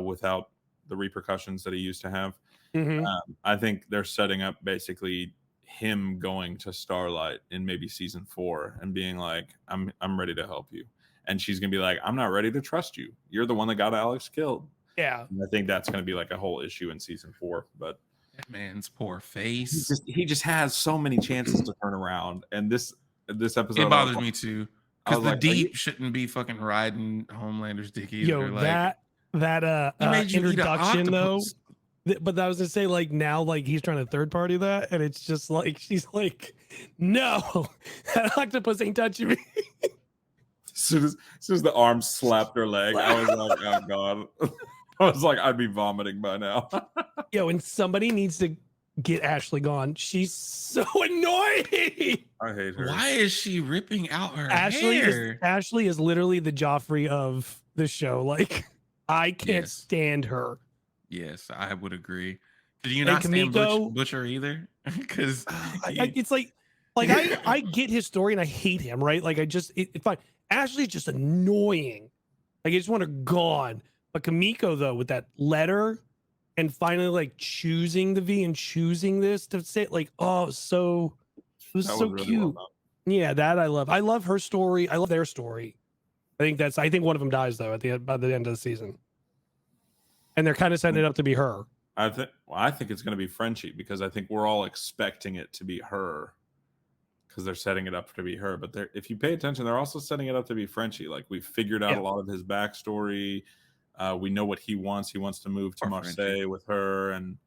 Speaker 2: without the repercussions that he used to have.
Speaker 1: Mhm.
Speaker 2: I think they're setting up basically him going to Starlight in maybe season 4 and being like, I'm ready to help you. And she's gonna be like, I'm not ready to trust you. You're the one that got Alex killed.
Speaker 1: Yeah.
Speaker 2: And I think that's gonna be like a whole issue in season 4. But
Speaker 3: that man's poor face.
Speaker 2: he just has so many chances to turn around. And this episode
Speaker 3: It bothers me too.
Speaker 2: I
Speaker 3: Because
Speaker 2: was
Speaker 3: the
Speaker 2: like, are you-
Speaker 3: Deep shouldn't be fucking riding Homelander's dick either.
Speaker 1: Yo,
Speaker 3: Like,
Speaker 1: that
Speaker 3: he made you eat an
Speaker 1: introduction though.
Speaker 3: octopus.
Speaker 1: But I was gonna say, like, now, like, he's trying to third party that, and it's just like she's like, no, that octopus ain't touching me.
Speaker 2: as soon as the arm slapped her leg, I was like, oh god. I was like, I'd be vomiting by now.
Speaker 1: Yo, and somebody needs to get Ashley gone. She's so annoying.
Speaker 2: I hate her.
Speaker 3: Why is she ripping out her
Speaker 1: Ashley
Speaker 3: hair?
Speaker 1: is literally the Joffrey of the show. Like, I can't
Speaker 3: Yes.
Speaker 1: stand her.
Speaker 3: Yes, I would agree. Did you
Speaker 1: And
Speaker 3: not stand
Speaker 1: Kamiko-
Speaker 3: Butcher either? Because
Speaker 1: It's like I get his story and I hate him, right? Like, it's fine. Ashley's just annoying. Like, I just want her gone. But Kamiko, though, with that letter and finally like choosing the V and choosing this to say, like, oh, it was so
Speaker 2: That
Speaker 1: so
Speaker 2: was really
Speaker 1: cute.
Speaker 2: well done.
Speaker 1: Yeah, that I love. I love her story. I love their story. I think one of them dies though by the end of the season, and they're kind of setting it up to be her.
Speaker 2: I think it's going to be Frenchie because I think we're all expecting it to be her because they're setting it up to be her. But if you pay attention, they're also setting it up to be Frenchie. Like we figured out
Speaker 1: Yeah.
Speaker 2: a lot of his backstory. We know what he wants. He wants to move to
Speaker 3: Poor
Speaker 2: Marseille
Speaker 3: Frenchie.
Speaker 2: with her, and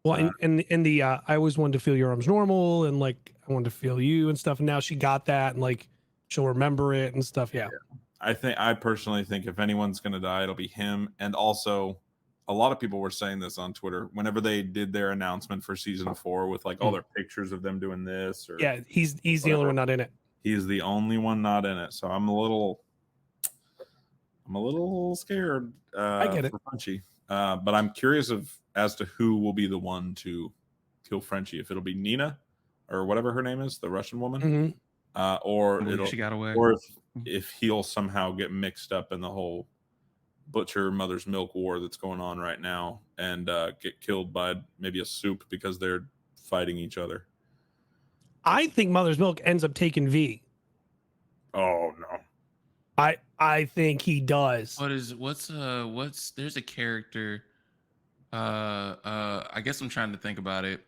Speaker 1: Well, and the I always wanted to feel your arms normal, and like I wanted to feel you and stuff. And now she got that, and like she'll remember it and stuff. Yeah.
Speaker 2: I personally think if anyone's going to die, it'll be him. And also, a lot of people were saying this on Twitter whenever they did their announcement for season 4 with like all their pictures of them doing this. Or
Speaker 1: Yeah, he's the only one not in it.
Speaker 2: he's the only one not in it. So I'm a little scared.
Speaker 1: I get it.
Speaker 2: For Frenchie, but I'm curious as to who will be the one to kill Frenchie. If it'll be Nina or whatever her name is, the Russian woman,
Speaker 1: Mhm.
Speaker 2: or
Speaker 3: I believe
Speaker 2: it'll
Speaker 3: she got away.
Speaker 2: or if he'll somehow get mixed up in the whole butcher mother's milk war that's going on right now and get killed by maybe a soup because they're fighting each other.
Speaker 1: I think Mother's Milk ends up taking V.
Speaker 2: Oh no.
Speaker 1: I think he does.
Speaker 3: What's there's a character I guess I'm trying to think about it.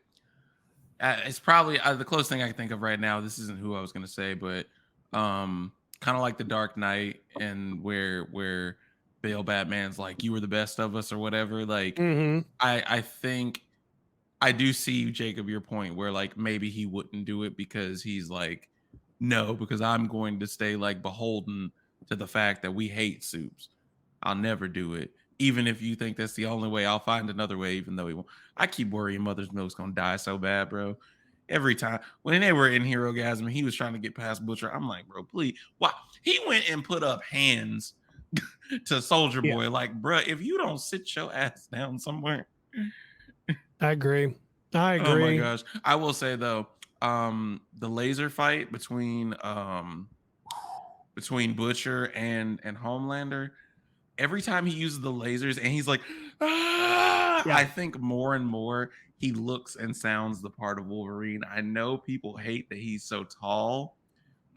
Speaker 3: It's probably the closest thing I can think of right now. This isn't who I was going to say, but kind of like the Dark Knight and where Bale Batman's like, you were the best of us or whatever. Like
Speaker 1: Mhm.
Speaker 3: I think I do see, Jacob, your point where like maybe he wouldn't do it because he's like, no, because I'm going to stay like beholden to the fact that we hate soups. I'll never do it. Even if you think that's the only way, I'll find another way, even though he won't. I keep worrying Mother's Milk's gonna die so bad, bro. Every time when they were in Hero Gasm, he was trying to get past Butcher. I'm like, bro, please. Why? He went and put up hands to Soldier
Speaker 1: Yeah.
Speaker 3: Boy. Like, bro, if you don't sit your ass down somewhere.
Speaker 1: I agree.
Speaker 3: Oh my gosh. I will say though, the laser fight between Butcher and Homelander, every time he uses the lasers and he's like, ah,
Speaker 1: Yeah.
Speaker 3: I think more and more he looks and sounds the part of Wolverine. I know people hate that he's so tall,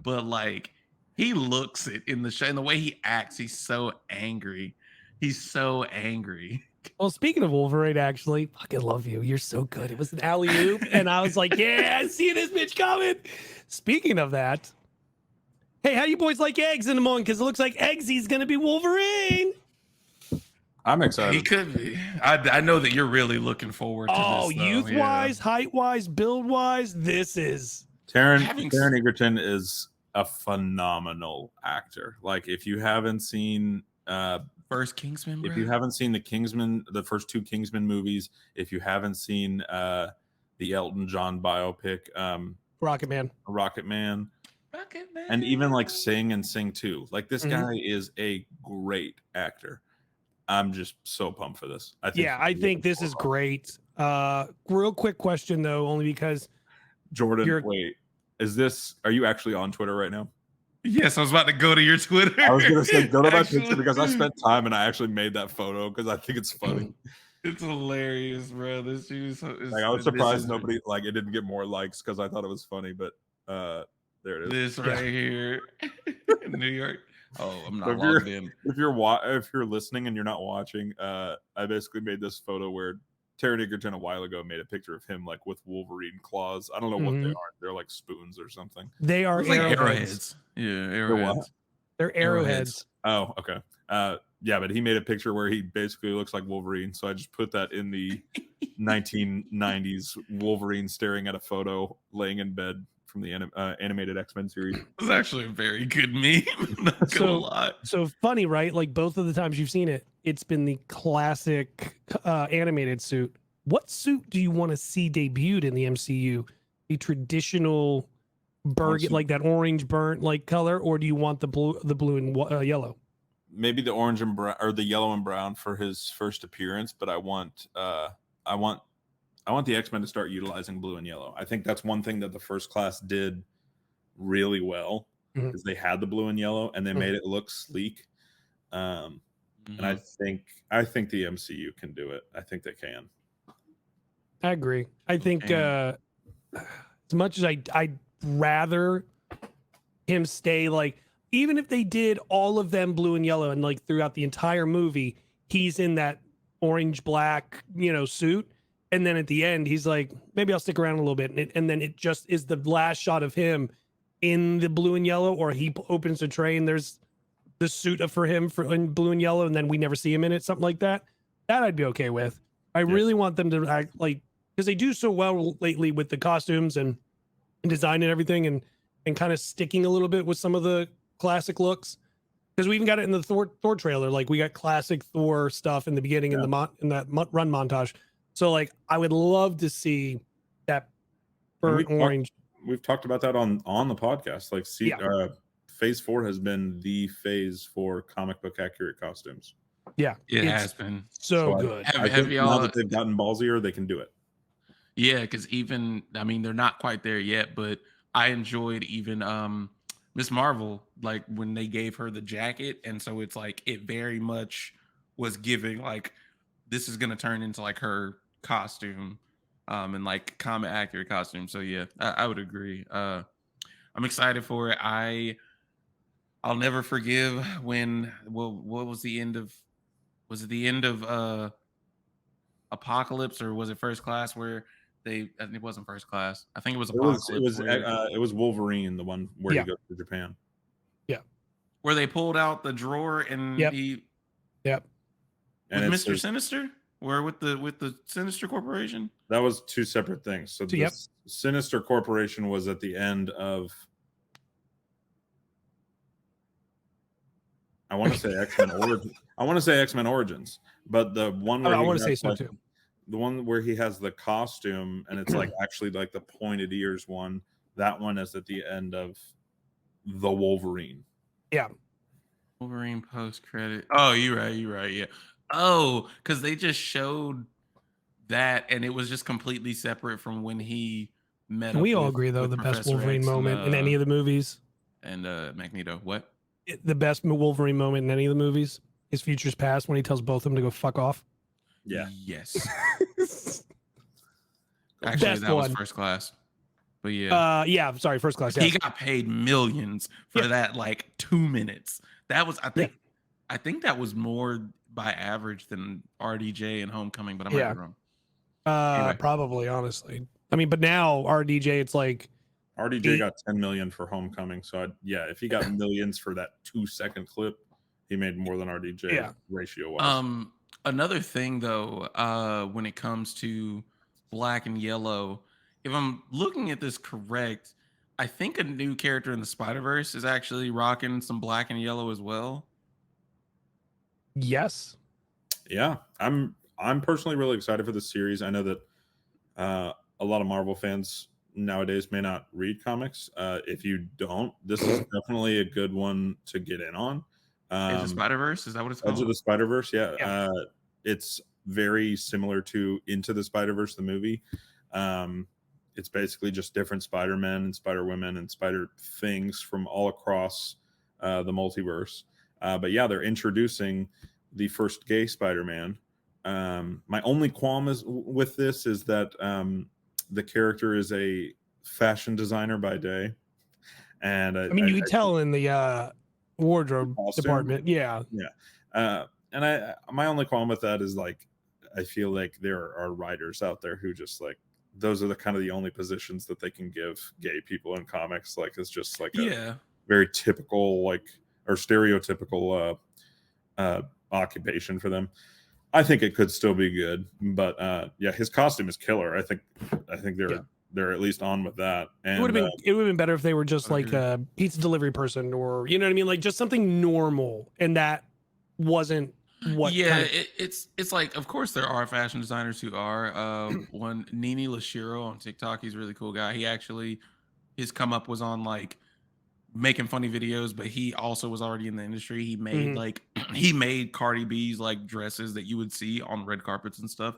Speaker 3: but like he looks it in the show, and the way he acts, he's so angry. He's so angry.
Speaker 1: Well, speaking of Wolverine, actually, fucking love you. You're so good. It was an alley oop, and I was like, yeah, I see this bitch coming. Speaking of that, hey, how you boys like eggs in the morning? Because it looks like Eggsy's gonna be Wolverine.
Speaker 2: I'm
Speaker 3: He
Speaker 2: excited.
Speaker 3: could be. I know that you're really looking forward to
Speaker 1: Oh,
Speaker 3: this. though.
Speaker 1: youth
Speaker 3: Yeah.
Speaker 1: wise, height wise, build wise, this is
Speaker 2: Taron
Speaker 3: Having-
Speaker 2: Egerton is a phenomenal actor. Like if you haven't seen
Speaker 3: First Kingsman, bro.
Speaker 2: if you haven't seen the first 2 Kingsman movies, if you haven't seen the Elton John biopic,
Speaker 1: Rocket Man.
Speaker 2: Rocket Man,
Speaker 3: Rocket Man.
Speaker 2: and even like Sing and Sing 2, like this
Speaker 1: Mhm.
Speaker 2: guy is a great actor. I'm just so pumped for this. I think
Speaker 1: Yeah, I think this is great. Real quick question though, only because
Speaker 2: Jordan, wait. Are you actually on Twitter right now?
Speaker 3: Yes, I was about to go to your Twitter.
Speaker 2: I was gonna say go to my picture because I spent time and I actually made that photo because I think it's funny.
Speaker 3: It's hilarious, bro. This is
Speaker 2: like I was surprised nobody it didn't get more likes because I thought it was funny, but there it is.
Speaker 3: This right here, New York. Oh, I'm not
Speaker 2: So
Speaker 3: logged in.
Speaker 2: If you're listening and you're not watching, I basically made this photo where Taron Egerton a while ago made a picture of him like with Wolverine claws. I don't know what they are. They're like spoons or something.
Speaker 1: They are arrowheads.
Speaker 3: Yeah, arrowheads.
Speaker 1: They're arrowheads.
Speaker 2: Oh, okay. Yeah, but he made a picture where he basically looks like Wolverine. So I just put that in the 1990s Wolverine staring at a photo laying in bed from the animated X-Men series.
Speaker 3: It was actually a very good meme. Not gonna lie.
Speaker 1: So funny, right? Like both of the times you've seen it, it's been the classic animated suit. What suit do you want to see debuted in the MCU? The traditional burgundy, like that orange burnt like color, or do you want the blue and yellow?
Speaker 2: Maybe the orange and brown, or the yellow and brown for his first appearance. But I want the X-Men to start utilizing blue and yellow. I think that's one thing that the First Class did really well, is they had the blue and yellow and they made it look sleek. And I think the MCU can do it. I think they can.
Speaker 1: I agree. I think as much as I'd rather him stay, like, even if they did all of them blue and yellow and like throughout the entire movie, he's in that orange black, suit. And then at the end, he's like, maybe I'll stick around a little bit. And then it just is the last shot of him in the blue and yellow, or he opens a tray and there's the suit for him in blue and yellow, and then we never see him in it, something like that. That I'd be okay with. I really want them to act like, because they do so well lately with the costumes and design and everything, and kind of sticking a little bit with some of the classic looks. Because we even got it in the Thor trailer. Like, we got classic Thor stuff in the beginning in that run montage. So like, I would love to see that burnt orange.
Speaker 2: We've talked about that on the podcast. Like, Phase 4 has been the phase for comic book accurate costumes.
Speaker 1: Yeah,
Speaker 3: it has been
Speaker 1: so good.
Speaker 3: Have y'all,
Speaker 2: now that they've gotten ballsier, they can do it.
Speaker 3: Yeah, because even, I mean, they're not quite there yet, but I enjoyed even Miss Marvel, like when they gave her the jacket, and so it's like it very much was giving like this is gonna turn into like her costume, and like comic accurate costume. So yeah, I would agree. I'm excited for it. I'll never forgive when what was the end of Apocalypse, or was it First Class where it wasn't First Class. I think it was Apocalypse.
Speaker 2: It was Wolverine, the one where he goes to Japan.
Speaker 1: Yeah.
Speaker 3: Where they pulled out the drawer and he
Speaker 1: and
Speaker 3: with Mr. Sinister? Or with the Sinister Corporation?
Speaker 2: That was two separate things. So the Sinister Corporation was at the end of, I want to say X-Men Origins. I want to say X-Men Origins, but the one where
Speaker 1: I want to say so too.
Speaker 2: The one where he has the costume and it's like actually like the pointed ears one, that one is at the end of the Wolverine.
Speaker 1: Yeah.
Speaker 3: Wolverine post credit. Oh, you're right. Yeah. Oh, because they just showed that and it was just completely separate from when he met.
Speaker 1: Can we all agree though the best Wolverine moment in any of the movies?
Speaker 3: And Magneto, what?
Speaker 1: The best Wolverine moment in any of the movies is Futures Past when he tells both of them to go fuck off.
Speaker 2: Yeah.
Speaker 3: Yes. Actually, that was First Class. But yeah.
Speaker 1: Sorry, First Class.
Speaker 3: He got paid millions for that, like 2 minutes. That was, I think that was more by average than RDJ and Homecoming, but I might be wrong.
Speaker 1: Anyway. Probably, honestly. I mean, but now RDJ, it's like
Speaker 2: RDJ got 10 million for Homecoming. So if he got millions for that 2-second clip, he made more than RDJ ratio wise.
Speaker 3: Another thing though, when it comes to black and yellow, if I'm looking at this correct, I think a new character in the Spider-Verse is actually rocking some black and yellow as well.
Speaker 1: Yes.
Speaker 2: Yeah, I'm personally really excited for this series. I know that a lot of Marvel fans nowadays may not read comics. If you don't, this is definitely a good one to get in on.
Speaker 3: Edge of Spider-Verse, is that what it's called?
Speaker 2: Edge of the Spider-Verse, yeah. It's very similar to Into the Spider-Verse, the movie. it's basically just different Spider-Men and Spider-Women and Spider things from all across the multiverse. But yeah, they're introducing the first gay Spider-Man. My only qualm with this is that the character is a fashion designer by day, and
Speaker 1: I mean, you could tell in the wardrobe
Speaker 2: costume?
Speaker 1: department. Yeah.
Speaker 2: And my only qualm with that is like, I feel like there are writers out there who just like, those are the kind of the only positions that they can give gay people in comics. Like, it's just like a very typical, like, or stereotypical occupation for them. I think it could still be good, but yeah, his costume is killer. I think they're at least on with that. And
Speaker 1: it would have been better if they were just like a pizza delivery person, or you know what I mean, like just something normal, and that wasn't what.
Speaker 3: It's like, of course there are fashion designers who are. One Nini Lashiro on TikTok, he's a really cool guy. He actually, his come up was on like making funny videos, but he also was already in the industry. He made like he made Cardi B's like dresses that you would see on red carpets and stuff.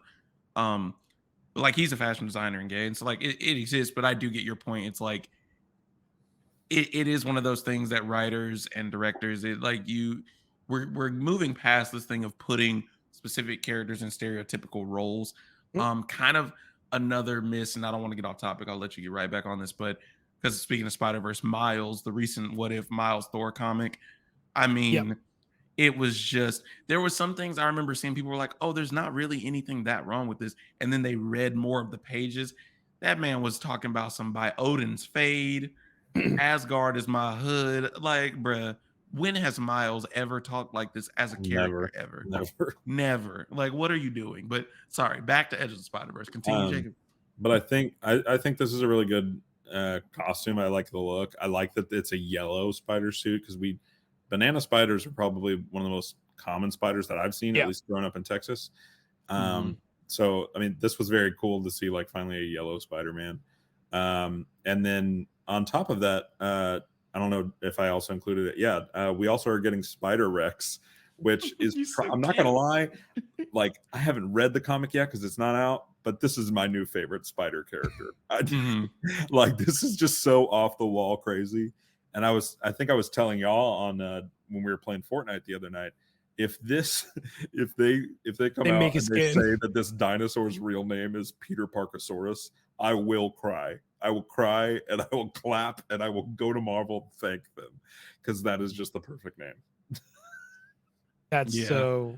Speaker 3: Like he's a fashion designer and gay, and so like it exists. But I do get your point. It's like it is one of those things that writers and directors, we're moving past this thing of putting specific characters in stereotypical roles. Kind of another miss, and I don't want to get off topic. I'll let you get right back on this, but because speaking of Spider-Verse, Miles, the recent What If Miles Thor comic, I mean, it was just, there were some things I remember seeing people were like, oh, there's not really anything that wrong with this. And then they read more of the pages. That man was talking about some by Odin's Fade, Asgard is my hood. Like, bruh, when has Miles ever talked like this as a character? Never. Like, what are you doing? But sorry, back to Edge of the Spider-Verse. Continue, Jacob.
Speaker 2: But I think this is a really good costume. I like the look. I like that it's a yellow spider suit, because banana spiders are probably one of the most common spiders that I've seen, at least growing up in Texas. So I mean, this was very cool to see like finally a yellow Spider-Man. And then on top of that, I don't know if I also included it. We also are getting Spider-Rex, which is I'm not gonna lie, like I haven't read the comic yet because it's not out, but this is my new favorite spider character. Like, this is just so off the wall crazy. And I think I was telling y'all on when we were playing Fortnite the other night, if they come out and they say that this dinosaur's real name is Peter Parkosaurus, I will cry. I will cry, and I will clap, and I will go to Marvel and thank them, because that is just the perfect name.
Speaker 1: That's so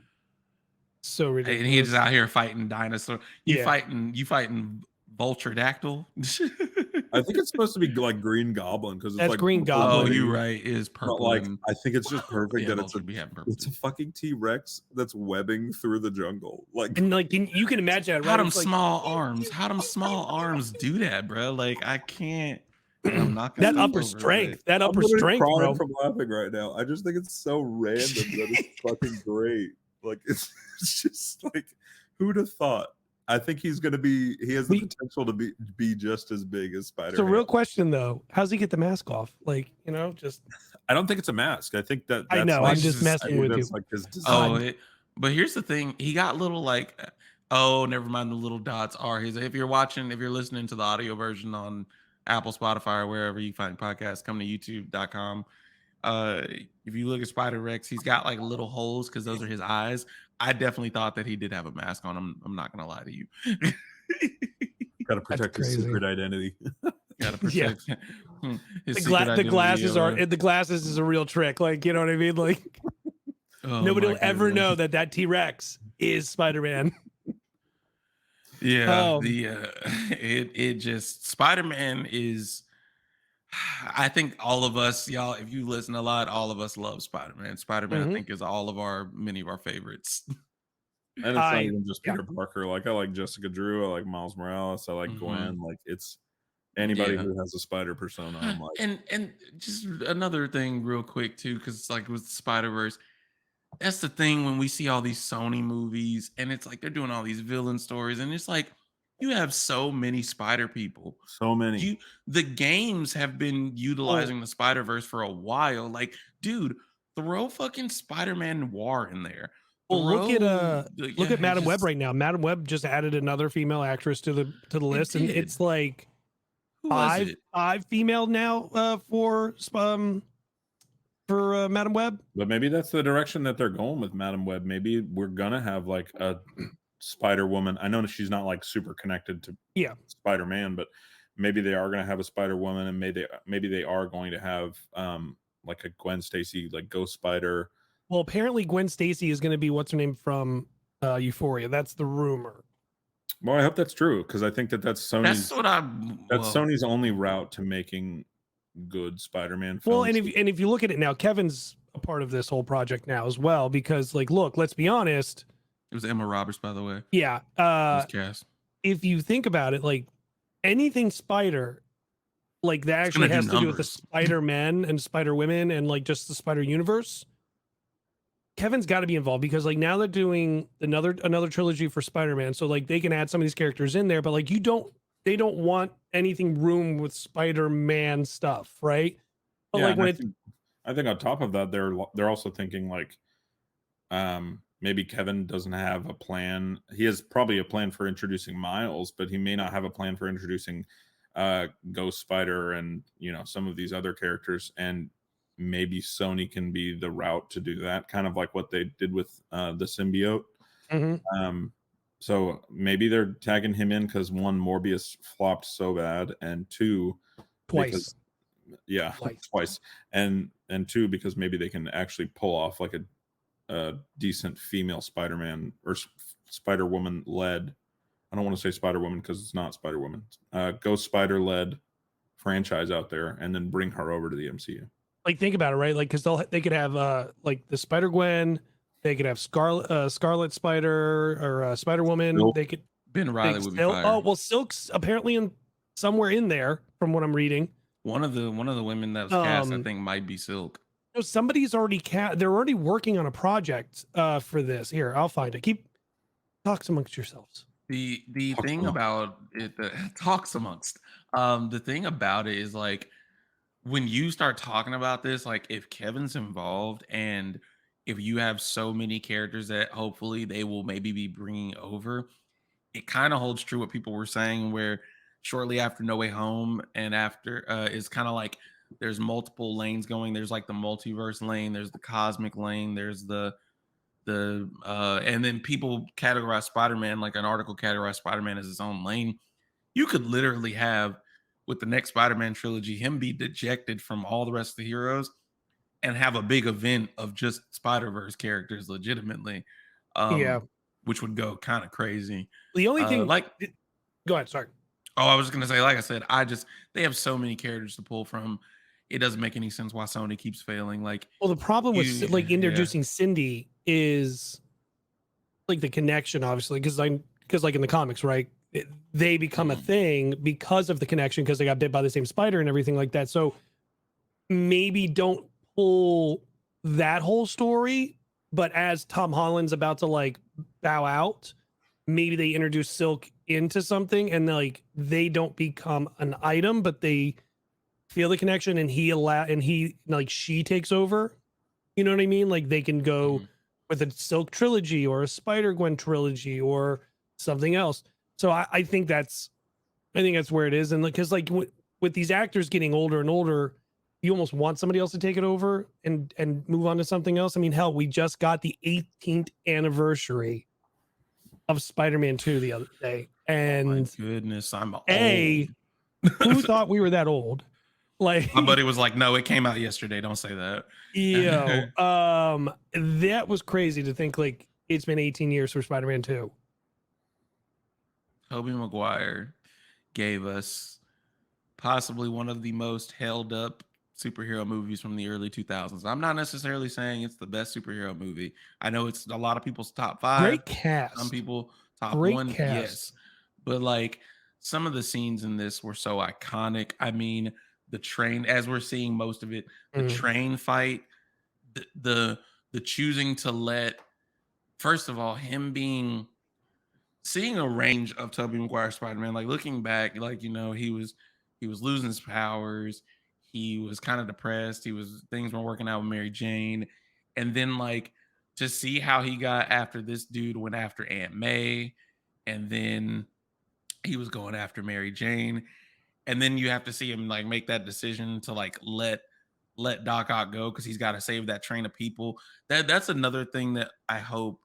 Speaker 1: ridiculous.
Speaker 3: And he's out here fighting dinosaur. You fighting Vulturedactyl.
Speaker 2: I think it's supposed to be like Green Goblin, because it's like
Speaker 1: Green Goblin.
Speaker 3: Oh, you're right. It is purple.
Speaker 2: But like, I think it's just perfect that it's a fucking T-Rex that's webbing through the jungle. Like,
Speaker 1: and like you can imagine
Speaker 3: how them small arms. How them small arms do that, bro? Like, I can't. I'm not
Speaker 1: that upper strength. That upper strength, bro.
Speaker 2: From laughing right now. I just think it's so random that it's fucking great. Like, it's just like, who'd have thought? I think he has the potential to be just as big as Spider-Man.
Speaker 1: So, real question though, how's he get the mask off? Like, just.
Speaker 2: I don't think it's a mask. I think that's
Speaker 1: I know.
Speaker 2: Like,
Speaker 1: I'm just messing with you.
Speaker 2: Like his design.
Speaker 3: But here's the thing: he got little like, never mind. The little dots are his. If you're listening to the audio version on Apple, Spotify, or wherever you find podcasts, come to youtube.com. If you look at Spider-Rex, he's got like little holes because those are his eyes. I definitely thought that he did have a mask on. I'm not gonna lie to you.
Speaker 2: Got to protect his secret identity.
Speaker 3: Got to protect his
Speaker 1: the glasses is a real trick. Like, you know what I mean? Like, nobody will ever know that T-Rex is Spider-Man.
Speaker 3: Yeah, it just Spider-Man is. I think all of us, y'all, if you listen a lot, all of us love Spider-Man. Spider-Man, I think, is many of our favorites.
Speaker 2: And it's not even just Peter Parker. Like, I like Jessica Drew. I like Miles Morales. I like Gwen. Like, it's anybody who has a spider persona. I'm like,
Speaker 3: and just another thing, real quick too, because it's like with Spider-Verse. That's the thing when we see all these Sony movies, and it's like they're doing all these villain stories, and it's like, you have so many spider people.
Speaker 2: So many.
Speaker 3: The games have been utilizing the Spider-Verse for a while. Like, dude, throw fucking Spider-Man Noir in there.
Speaker 1: Well, look at Madam Web right now. Madam Web just added another female actress to the list, and it's like,
Speaker 3: Who was it?
Speaker 1: five female now for Madam Web.
Speaker 2: But maybe that's the direction that they're going with Madam Web. Maybe we're gonna have like a Spider Woman. I know she's not like super connected to Spider Man, but maybe they are gonna have a Spider Woman, and maybe they are going to have like a Gwen Stacy, like Ghost Spider.
Speaker 1: Well, apparently Gwen Stacy is going to be what's her name from Euphoria. That's the rumor.
Speaker 2: Well, I hope that's true, because I think that's Sony's. Sony's only route to making good Spider-Man films.
Speaker 1: Well, and if you look at it now, Kevin's a part of this whole project now as well, because like, look, let's be honest.
Speaker 3: It was Emma Roberts, by the way.
Speaker 1: Yeah.
Speaker 3: Cast.
Speaker 1: If you think about it, like anything Spider, like that actually has to do with the Spider-Men and Spider-Women and like just the Spider Universe. Kevin's got to be involved, because like now they're doing another trilogy for Spider-Man, so like they can add some of these characters in there, but like they don't want anything room with Spider-Man stuff, right? But
Speaker 2: yeah,
Speaker 1: like when
Speaker 2: I think on top of that, they're also thinking like maybe Kevin doesn't have a plan. He has probably a plan for introducing Miles, but he may not have a plan for introducing Ghost Spider and some of these other characters, and maybe Sony can be the route to do that, kind of like what they did with the symbiote. So maybe they're tagging him in because one, Morbius flopped so bad, and two,
Speaker 1: twice,
Speaker 2: and two, because maybe they can actually pull off like a decent female Spider-Man or Spider-Woman led. I don't want to say Spider-Woman because it's not Spider-Woman. Ghost Spider led franchise out there, and then bring her over to the MCU.
Speaker 1: Like think about it, right? Like because they could have like the Spider-Gwen, they could have Scarlet Spider or Spider-Woman.
Speaker 2: Silk.
Speaker 1: They could
Speaker 3: Ben Reilly would be fire.
Speaker 1: Oh well, Silk's apparently somewhere in there from what I'm reading.
Speaker 3: One of the women that was cast, I think, might be Silk.
Speaker 1: No, somebody's already they're already working on a project for this. Here, I'll find it. Talk amongst yourselves.
Speaker 3: The thing about it, talks amongst. The thing about it is like, when you start talking about this, like if Kevin's involved and if you have so many characters that hopefully they will maybe be bringing over, it kind of holds true what people were saying, where shortly after No Way Home and after is kind of like there's multiple lanes going. There's like the multiverse lane, there's the cosmic lane, there's the and then people categorize Spider-Man, like an article categorized Spider-Man as his own lane. You could literally have, with the next Spider-Man trilogy, him be dejected from all the rest of the heroes and have a big event of just Spider-Verse characters legitimately. Which would go kind of crazy.
Speaker 1: The only thing go ahead, sorry.
Speaker 3: Oh, I was just gonna say, like I said, they have so many characters to pull from. It doesn't make any sense why Sony keeps failing. Like,
Speaker 1: well, the problem with like introducing Cindy is like the connection, obviously, because like in the comics, right? They become a thing because of the connection, because they got bit by the same spider and everything like that. So maybe don't pull that whole story, but as Tom Holland's about to like bow out, maybe they introduce Silk into something, and like they don't become an item, but they feel the connection, and she takes over. You know what I mean? Like they can go with a Silk trilogy or a Spider-Gwen trilogy or something else. So I think that's where it is. And because like with these actors getting older and older, you almost want somebody else to take it over and move on to something else. I mean, hell, we just got the 18th anniversary of Spider-Man 2 the other day. And
Speaker 3: oh my goodness, I'm old.
Speaker 1: Who thought we were that old? Like
Speaker 3: my buddy was like, no, it came out yesterday. Don't say that.
Speaker 1: That was crazy to think like it's been 18 years for Spider-Man 2.
Speaker 3: Tobey Maguire gave us possibly one of the most held up superhero movies from the early 2000s. I'm not necessarily saying it's the best superhero movie. I know it's a lot of people's top 5.
Speaker 1: Great cast.
Speaker 3: Some people top
Speaker 1: Great
Speaker 3: 1.
Speaker 1: Cast.
Speaker 3: Yes. But like some of the scenes in this were so iconic. I mean, the train, as we're seeing most of it, the train fight, the choosing to let, first of all, him seeing a range of Tobey Maguire Spider-Man, like looking back, like, he was losing his powers. He was kind of depressed. Things weren't working out with Mary Jane. And then like to see how he got after this dude went after Aunt May, and then he was going after Mary Jane. and then you have to see him like make that decision to like let Doc Ock go because he's got to save that train of people. That's another thing that I hope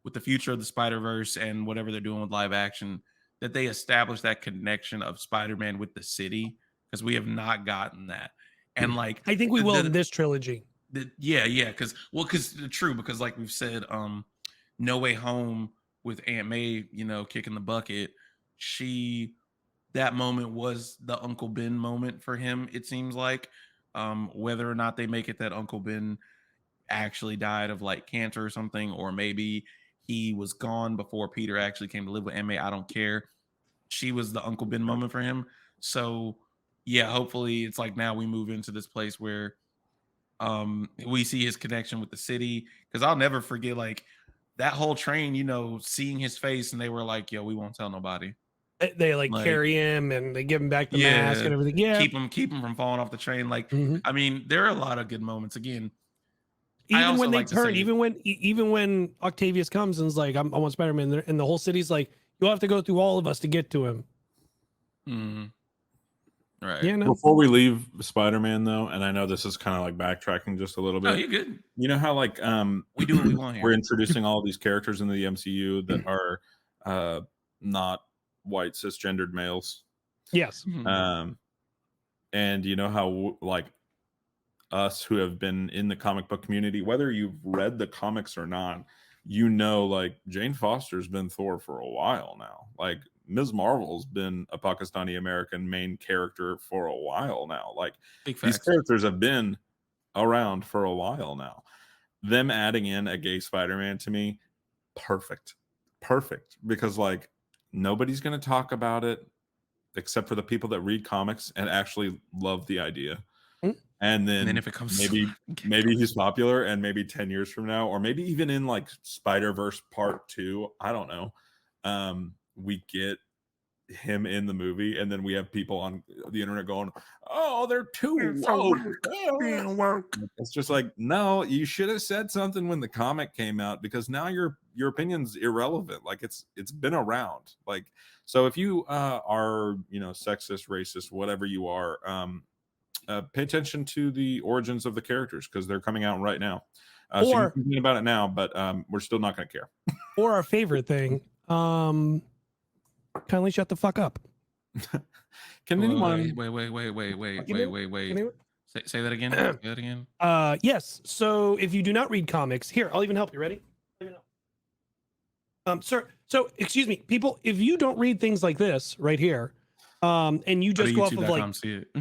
Speaker 3: with the future of the Spider-Verse and whatever they're doing with live action, that they establish that connection of Spider-Man with the city, because we have not gotten that. And like
Speaker 1: I think we will in this trilogy.
Speaker 3: because true, because like we've said, No Way Home with Aunt May, kicking the bucket, that moment was the Uncle Ben moment for him, it seems like. Whether or not they make it that Uncle Ben actually died of like cancer or something, or maybe he was gone before Peter actually came to live with Aunt May, I don't care. She was the Uncle Ben moment for him. So yeah, hopefully it's like now we move into this place where we see his connection with the city, because I'll never forget like that whole train, seeing his face, and they were like, yo, we won't tell nobody.
Speaker 1: They like carry him and they give him back the mask and everything. Yeah,
Speaker 3: keep him from falling off the train. Like, I mean, there are a lot of good moments. Again,
Speaker 1: even when they turn, even when Octavius comes and is like, I want Spider-Man, and the whole city's like, you'll have to go through all of us to get to him.
Speaker 3: Right.
Speaker 1: Yeah. No.
Speaker 2: Before we leave Spider-Man, though, and I know this is kind of like backtracking just a little bit.
Speaker 3: Oh, you're good.
Speaker 2: You know how like
Speaker 3: we do what we want here.
Speaker 2: We're introducing all these characters into the MCU that are not white cisgendered males.
Speaker 1: Yes.
Speaker 2: And you know how like us who have been in the comic book community, whether you've read the comics or not, like Jane Foster's been Thor for a while now. Like Ms. Marvel's been a Pakistani American main character for a while now. Like these characters have been around for a while now. Them adding in a gay Spider-Man, to me, perfect, because like nobody's going to talk about it except for the people that read comics and actually love the idea. And then if it comes, maybe he's popular, and maybe 10 years from now, or maybe even in like Spider-Verse Part 2, I don't know, we get him in the movie, and then we have people on the internet going, oh, they're too woke. It's just like, no, you should have said something when the comic came out, because now your opinion's irrelevant. Like it's been around. Like, so if you are sexist, racist, whatever you are, pay attention to the origins of the characters, because they're coming out right now. So you can think about it now, but we're still not going to care.
Speaker 1: Or our favorite thing, kindly shut the fuck up.
Speaker 2: Can anyone
Speaker 3: wait. Say that again. Say that again.
Speaker 1: Yes. So if you do not read comics, here, I'll even help you. Ready? Sir. So excuse me, people, if you don't read things like this right here, and you just go off of like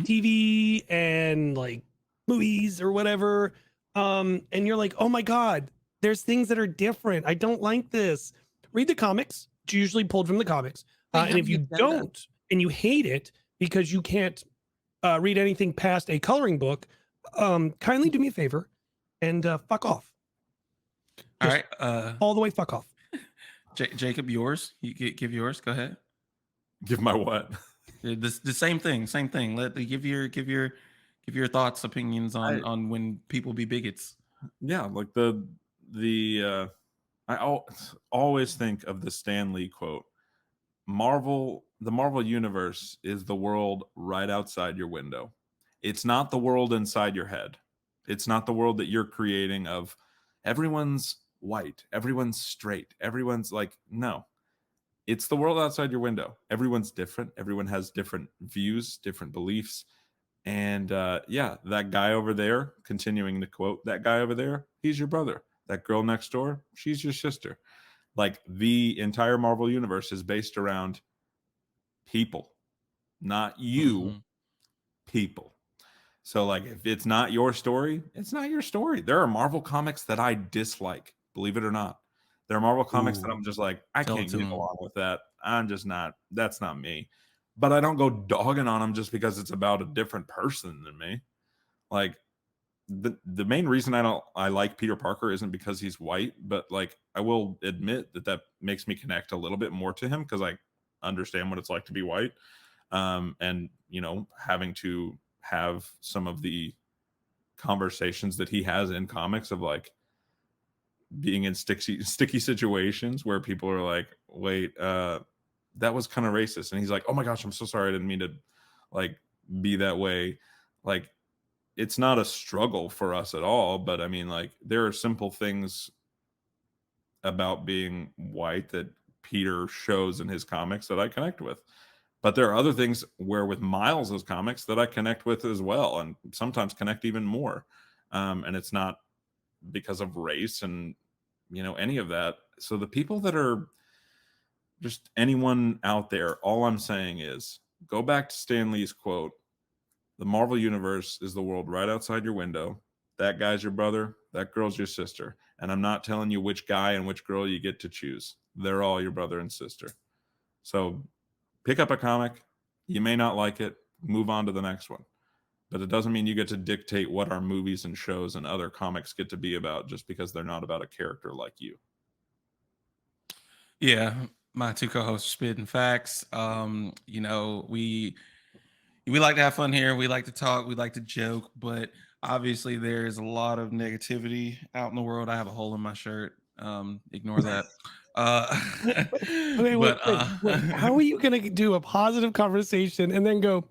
Speaker 1: TV and like movies or whatever, and you're like, oh my God, there's things that are different. I don't like this. Read the comics. It's usually pulled from the comics. And if you don't, and you hate it because you can't read anything past a coloring book, kindly do me a favor and fuck off.
Speaker 3: All right.
Speaker 1: All the way fuck off.
Speaker 3: Jacob, yours. You give yours. Go ahead.
Speaker 2: Give my what?
Speaker 3: The same thing. Give your thoughts, opinions on when people be bigots.
Speaker 2: Yeah, like I always think of the Stan Lee quote. The Marvel universe is the world right outside your window. It's not the world inside your head. It's not the world that you're creating of everyone's white, everyone's straight, everyone's like, no. It's the world outside your window. Everyone's different. Everyone has different views, different beliefs. And that guy over there, continuing the quote, that guy over there, he's your brother. That girl next door, she's your sister. Like the entire Marvel universe is based around people, not you, people. So like if it's not your story, it's not your story. There are Marvel comics that I dislike, believe it or not. There are Marvel comics that I'm just like, I can't get along with that. I'm just not, that's not me. But I don't go dogging on them just because it's about a different person than me. Like the main reason I like Peter Parker isn't because he's white, but like I will admit that makes me connect a little bit more to him because I understand what it's like to be white, and having to have some of the conversations that he has in comics of like being in sticky situations where people are like, wait, that was kind of racist, and he's like, oh my gosh, I'm so sorry, I didn't mean to like be that way. Like, it's not a struggle for us at all, but I mean, like, there are simple things about being white that Peter shows in his comics that I connect with. But there are other things where with Miles's comics that I connect with as well, and sometimes connect even more. And it's not because of race and, you know, any of that. So the people that are just anyone out there, all I'm saying is go back to Stan Lee's quote: the Marvel Universe is the world right outside your window. That guy's your brother. That girl's your sister. And I'm not telling you which guy and which girl you get to choose. They're all your brother and sister. So pick up a comic. You may not like it. Move on to the next one. But it doesn't mean you get to dictate what our movies and shows and other comics get to be about just because they're not about a character like you.
Speaker 3: Yeah, my two co-hosts spitting facts. You know, we like to have fun here. We like to talk. We like to joke, but obviously there is a lot of negativity out in the world. I have a hole in my shirt. Ignore that.
Speaker 1: Wait. How are you gonna do a positive conversation and then go,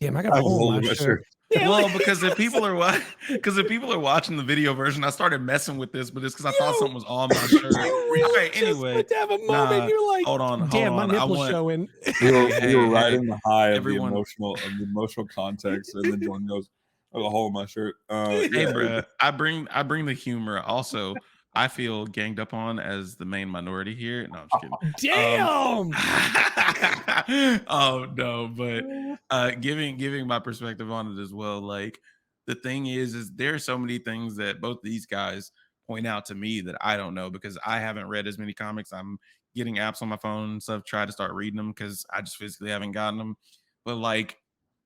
Speaker 1: damn, I got a hole in my shirt? Yeah,
Speaker 3: well, because if people are watching the video version, I started messing with this, but it's because I thought something was on my shirt.
Speaker 1: Really
Speaker 3: right, anyway,
Speaker 1: to have a moment, you're like,
Speaker 3: hold on,
Speaker 1: damn, my nipple's showing.
Speaker 2: We were riding the high of
Speaker 3: everyone,
Speaker 2: the emotional context, and then Jordan goes, "I have a hole in my shirt."
Speaker 3: Hey, bro, I bring the humor. Also, I feel ganged up on as the main minority here. No, I'm just kidding.
Speaker 1: Damn.
Speaker 3: Oh no, but giving my perspective on it as well. Like, the thing is there are so many things that both these guys point out to me that I don't know because I haven't read as many comics. I'm getting apps on my phone and stuff, try to start reading them because I just physically haven't gotten them. But like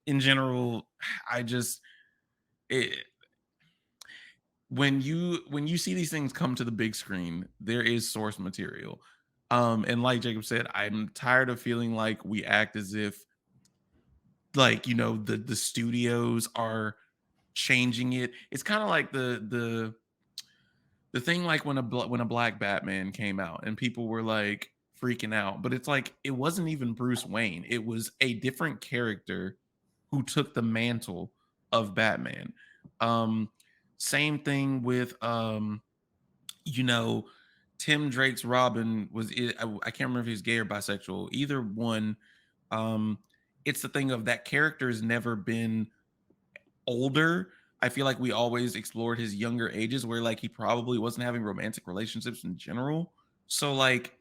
Speaker 3: in general, when you see these things come to the big screen, there is source material. And like Jacob said, I'm tired of feeling like we act as if, like, you know, the studios are changing it. It's kind of like the thing like when a Black Batman came out and people were like freaking out, but it's like it wasn't even Bruce Wayne. It was a different character who took the mantle of Batman. Same thing with you know, Tim Drake's Robin I can't remember if he's gay or bisexual. Either one. It's the thing of that character has never been older. I feel like we always explored his younger ages where like he probably wasn't having romantic relationships in general. So like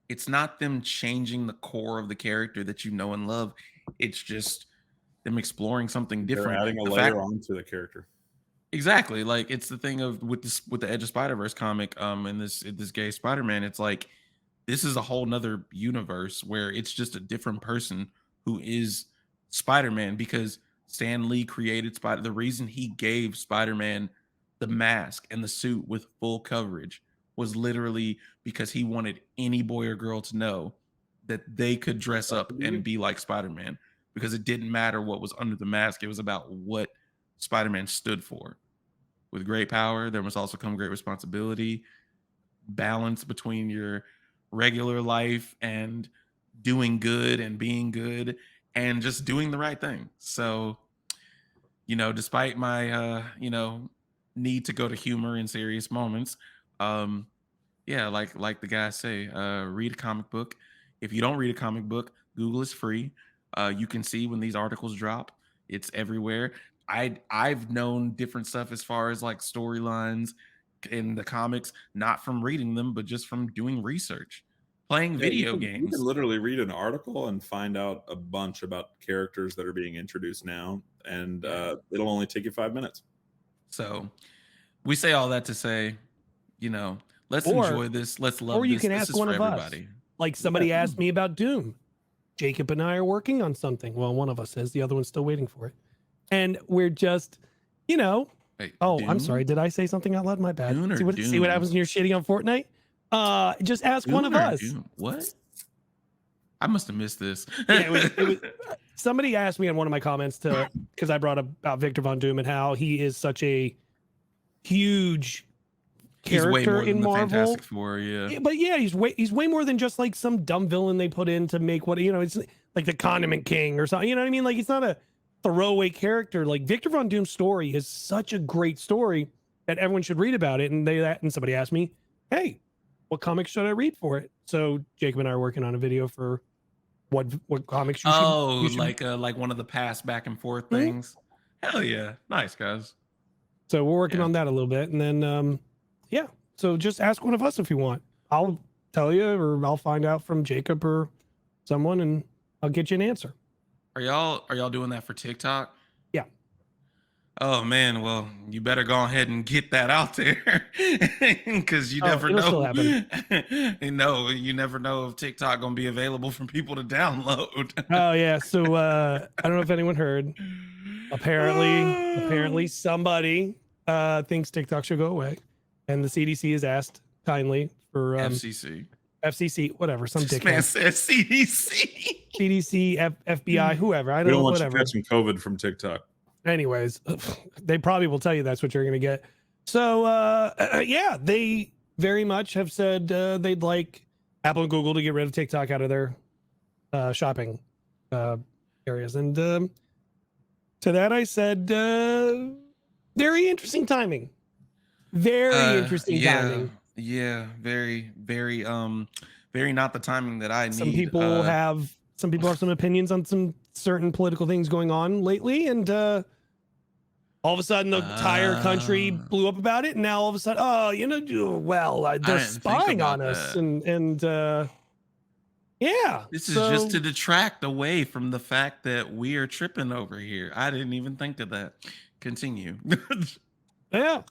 Speaker 3: it's not them changing the core of the character that you know and love. It's just them exploring something different.
Speaker 2: They're adding a layer onto the character.
Speaker 3: Exactly. Like it's the thing of with the Edge of Spider-Verse comic, and this gay Spider-Man, it's like this is a whole nother universe where it's just a different person who is Spider-Man because Stan Lee created Spider. The reason he gave Spider-Man the mask and the suit with full coverage was literally because he wanted any boy or girl to know that they could dress up and be like Spider-Man because it didn't matter what was under the mask. It was about what Spider-Man stood for. With great power, there must also come great responsibility, balance between your regular life and doing good and being good and just doing the right thing. So, you know, despite my, you know, need to go to humor in serious moments, yeah, like the guys say, read a comic book. If you don't read a comic book, Google is free. You can see when these articles drop. It's everywhere. I've known different stuff as far as like storylines in the comics, not from reading them, but just from doing research, playing video games.
Speaker 2: You can literally read an article and find out a bunch about characters that are being introduced now, and it'll only take you 5 minutes.
Speaker 3: So we say all that to say, you know, let's enjoy this. Let's love this.
Speaker 1: Or you can ask one of us. Like somebody asked me about Doom. Jacob and I are working on something. Well, one of us is, the other one's still waiting for it. And we're just, you know.
Speaker 3: Wait,
Speaker 1: oh,
Speaker 3: Doom?
Speaker 1: I'm sorry. Did I say something out loud? My bad. See what happens when you're shitting on Fortnite? Just ask
Speaker 3: Doom
Speaker 1: one of us.
Speaker 3: Doom? What? I must have missed this.
Speaker 1: Yeah, it was somebody asked me in one of my comments because I brought up about Victor Von Doom and how he is such a huge
Speaker 3: He's way
Speaker 1: character
Speaker 3: more than
Speaker 1: in
Speaker 3: the
Speaker 1: Marvel.
Speaker 3: Fantastic Four, yeah.
Speaker 1: Yeah, but yeah, he's way more than just like some dumb villain they put in to make what, you know, it's like the Condiment King or something. You know what I mean? Like he's not a throwaway character. Like Victor Von Doom's story is such a great story that everyone should read about it. And somebody asked me, hey, what comics should I read for it? So Jacob and I are working on a video for what comics you should.
Speaker 3: Like one of the past back and forth
Speaker 1: Mhm.
Speaker 3: things. Hell yeah. Nice, guys.
Speaker 1: So we're working
Speaker 3: Yeah.
Speaker 1: on that a little bit. And then yeah. So just ask one of us if you want. I'll tell you, or I'll find out from Jacob or someone, and I'll get you an answer.
Speaker 3: Are y'all doing that for TikTok?
Speaker 1: Yeah.
Speaker 3: Oh man, well, you better go ahead and get that out there because you never
Speaker 1: it'll still
Speaker 3: know. You never know if TikTok gonna be available for people to download.
Speaker 1: Oh yeah. So I don't know if anyone heard. Apparently somebody thinks TikTok should go away, and the CDC has asked kindly for FCC, whatever, some
Speaker 3: This man
Speaker 1: dickhead.
Speaker 3: says CDC.
Speaker 1: CDC, FBI, whoever. I
Speaker 2: We
Speaker 1: don't
Speaker 2: don't
Speaker 1: know,
Speaker 2: want
Speaker 1: whatever.
Speaker 2: you catching COVID from TikTok.
Speaker 1: Anyways, they probably will tell you that's what you're going to get. So, yeah, they very much have said they'd like Apple and Google to get rid of TikTok out of their shopping areas. And to that, I said, very interesting timing. Very interesting timing.
Speaker 3: Yeah, very, very, very not the timing that I need.
Speaker 1: Some people have some opinions on some certain political things going on lately, and all of a sudden the entire country blew up about it, and now all of a sudden, they're spying on us, and yeah.
Speaker 3: This is just to detract away from the fact that we are tripping over here. I didn't even think of that. Continue.
Speaker 1: Yeah,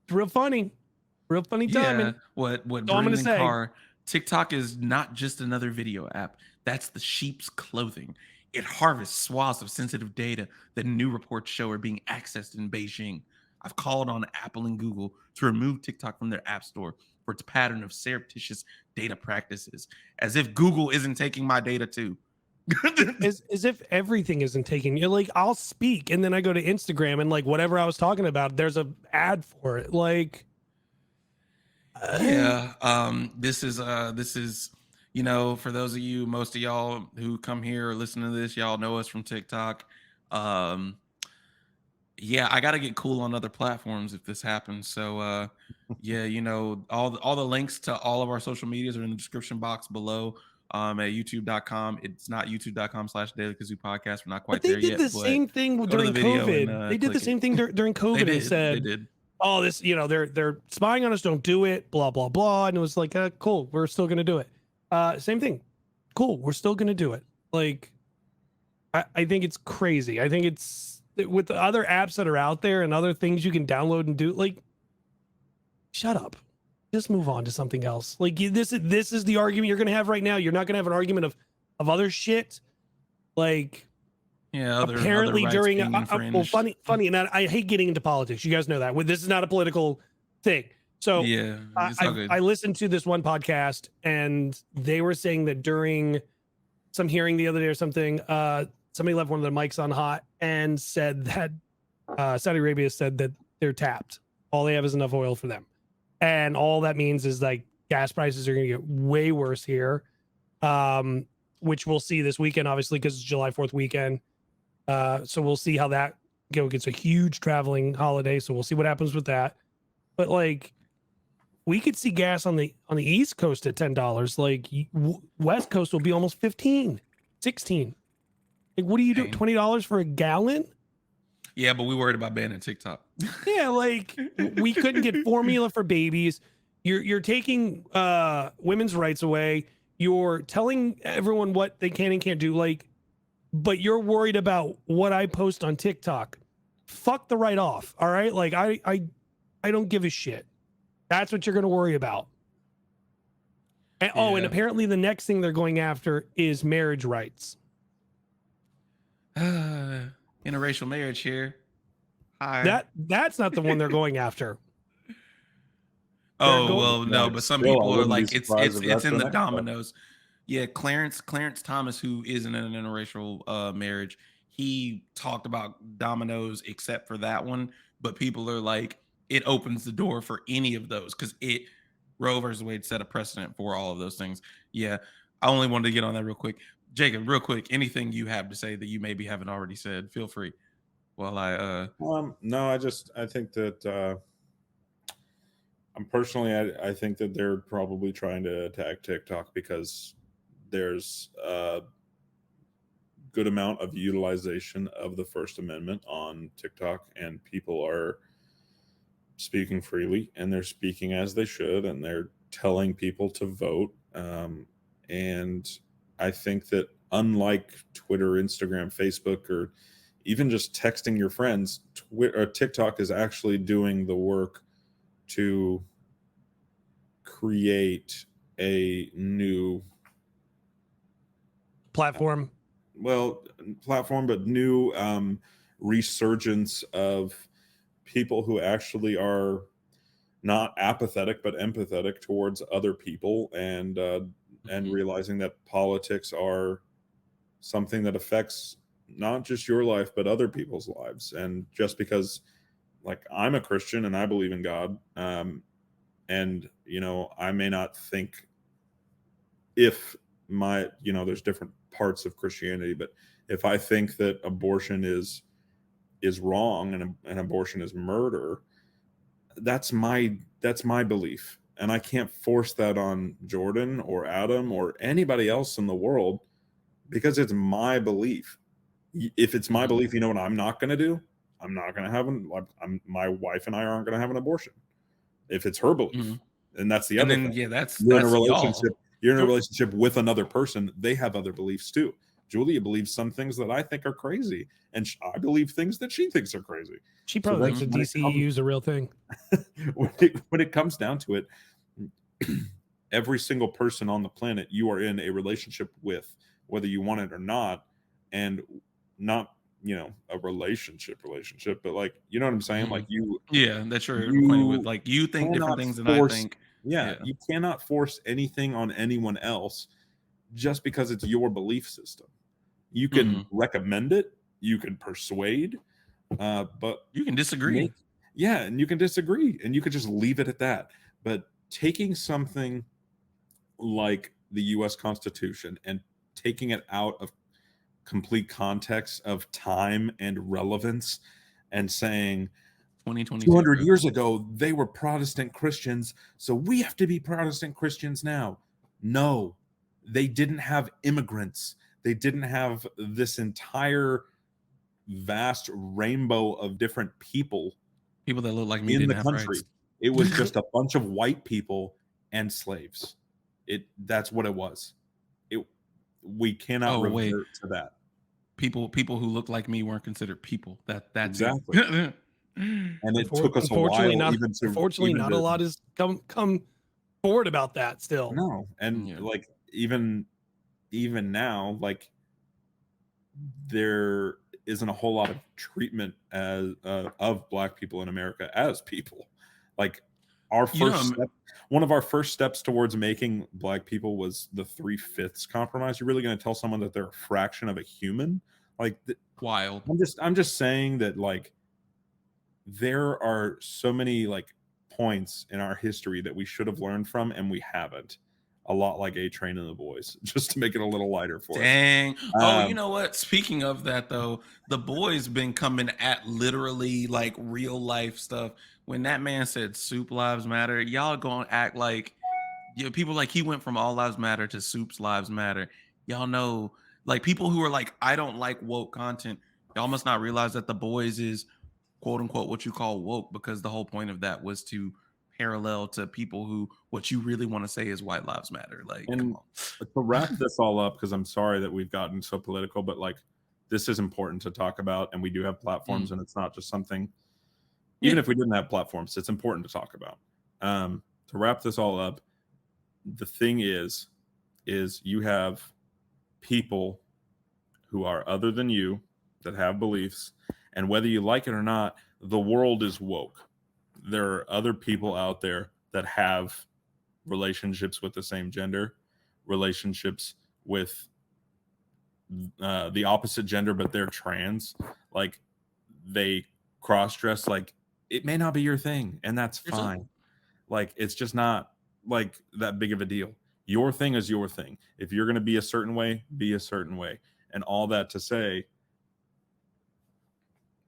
Speaker 1: it's real funny timing.
Speaker 3: Yeah, what
Speaker 1: all I'm gonna
Speaker 3: Brendan
Speaker 1: say.
Speaker 3: Carr, TikTok is not just another video app. That's the sheep's clothing. It harvests swaths of sensitive data that new reports show are being accessed in Beijing. I've called on Apple and Google to remove TikTok from their app store for its pattern of surreptitious data practices, as if Google isn't taking my data too.
Speaker 1: as if everything isn't taking you. Like I'll speak, and then I go to Instagram, and like whatever I was talking about, there's a ad for it. Like,
Speaker 3: this is for those of you, most of y'all who come here or listen to this, y'all know us from TikTok. I gotta get cool on other platforms if this happens. So all the links to all of our social medias are in the description box below. At youtube.com. It's not youtube.com/dailykazoopodcast. We're not quite there yet.
Speaker 1: They did the same thing during COVID. They did the same thing during COVID and said,
Speaker 3: they did.
Speaker 1: oh, this, they're spying on us, don't do it, blah, blah, blah. And it was like, cool, we're still going to do it. Same thing. Cool, we're still going to do it. Like, I think it's crazy. I think it's, with the other apps that are out there and other things you can download and do, like, shut up. Just move on to something else. Like, this is the argument you're going to have right now. You're not going to have an argument of other shit. Like, apparently during funny, and I hate getting into politics. You guys know that. This is not a political thing. So
Speaker 3: yeah,
Speaker 1: I listened to this one podcast, and they were saying that during some hearing the other day or something, somebody left one of their mics on hot and said that Saudi Arabia said that they're tapped. All they have is enough oil for them, and all that means is like gas prices are going to get way worse here, which we'll see this weekend, obviously, because it's July 4th weekend. So we'll see how that goes. It's a huge traveling holiday, so we'll see what happens with that. But like, we could see gas on the East Coast at $10. Like West Coast will be almost 15, 16. Like, what do you do? $20 for a gallon?
Speaker 3: Yeah, but we worried about banning TikTok.
Speaker 1: Yeah, like we couldn't get formula for babies. You're taking women's rights away. You're telling everyone what they can and can't do. Like, but you're worried about what I post on TikTok. Fuck the right off. All right. Like I don't give a shit. That's what you're going to worry about. And, and apparently the next thing they're going after is marriage rights.
Speaker 3: Interracial marriage here. Hi.
Speaker 1: That's not the one they're going after.
Speaker 3: No, but some people are like, it's in the
Speaker 2: next
Speaker 3: dominoes. Yeah, Clarence Thomas, who is in an interracial marriage, he talked about dominoes except for that one. But people are like, it opens the door for any of those because Roe versus Wade set a precedent for all of those things. Yeah, I only wanted to get on that real quick. Jacob, real quick, anything you have to say that you maybe haven't already said, feel free. While
Speaker 2: No, I think that I think that they're probably trying to attack TikTok because there's a good amount of utilization of the First Amendment on TikTok, and people are speaking freely, and they're speaking as they should, and they're telling people to vote. And I think that unlike Twitter, Instagram, Facebook, or even just texting your friends, TikTok is actually doing the work to create a new
Speaker 1: platform,
Speaker 2: but new resurgence of people who actually are not apathetic but empathetic towards other people, and realizing that politics are something that affects not just your life but other people's lives. And just because, like, I'm a Christian and I believe in God, and I may not think, if there's different parts of Christianity, but if I think that abortion is wrong and abortion is murder, that's my belief, and I can't force that on Jordan or Adam or anybody else in the world, because it's my belief. If it's my belief, you know what I'm not going to do? I'm not going to have my wife and I aren't going to have an abortion if it's her belief. And that's the other thing.
Speaker 3: Yeah, that's
Speaker 2: you're in a relationship. You're in a relationship with another person. They have other beliefs too. Julia believes some things that I think are crazy, and I believe things that she thinks are crazy.
Speaker 1: She probably thinks the DCEU is a real thing.
Speaker 2: When it comes down to it, every single person on the planet you are in a relationship with, whether you want it or not, and not a relationship, but like, you know what I'm saying? Like
Speaker 3: that you're acquainted with, like, you think different things than I think.
Speaker 2: You cannot force anything on anyone else just because it's your belief system. You can recommend it, you can persuade, but
Speaker 3: you can disagree.
Speaker 2: And you can disagree, and you could just leave it at that. But taking something like the US Constitution and taking it out of complete context of time and relevance and saying 200 years ago they were Protestant Christians, so we have to be Protestant Christians now. No, they didn't have immigrants. They didn't have this entire vast rainbow of different people
Speaker 3: that look like me
Speaker 2: in
Speaker 3: didn't
Speaker 2: the
Speaker 3: have
Speaker 2: country.
Speaker 3: rights.
Speaker 2: It was just a bunch of white people and slaves. That's what it was. We cannot revert to that.
Speaker 3: People who look like me weren't considered people. That's
Speaker 2: exactly. And it took us a while.
Speaker 1: Unfortunately, not a lot has come forward about that still.
Speaker 2: No, and like even now, like, there isn't a whole lot of treatment of Black people in America as people. Like, one of our first steps towards making Black people was the 3/5 compromise. You're really going to tell someone that they're a fraction of a human? Like,
Speaker 3: wild.
Speaker 2: I'm just saying that, like, there are so many, like, points in our history that we should have learned from, and we haven't. A lot like A Train and the Boys, just to make it a little lighter for us.
Speaker 3: Dang. Oh, you know what? Speaking of that, though, the Boys been coming at literally, like, real life stuff. When that man said Soup Lives Matter, y'all gonna act like people, like, he went from All Lives Matter to Soup's Lives Matter. Y'all know, like, people who are like, I don't like woke content, y'all must not realize that the Boys is quote unquote what you call woke, because the whole point of that was to parallel to people who, what you really want to say is White Lives Matter. Like,
Speaker 2: and
Speaker 3: come on.
Speaker 2: To wrap this all up, because I'm sorry that we've gotten so political, but, like, this is important to talk about, and we do have platforms, and it's not just something, even if we didn't have platforms, it's important to talk about. To wrap this all up, the thing is you have people who are other than you that have beliefs, and whether you like it or not, the world is woke. There are other people out there that have relationships with the same gender, relationships with the opposite gender, but they're trans. Like, they cross-dress. Like, it may not be your thing, and that's fine. Like, it's just not like that big of a deal. Your thing is your thing. If you're going to be a certain way, be a certain way. And all that to say,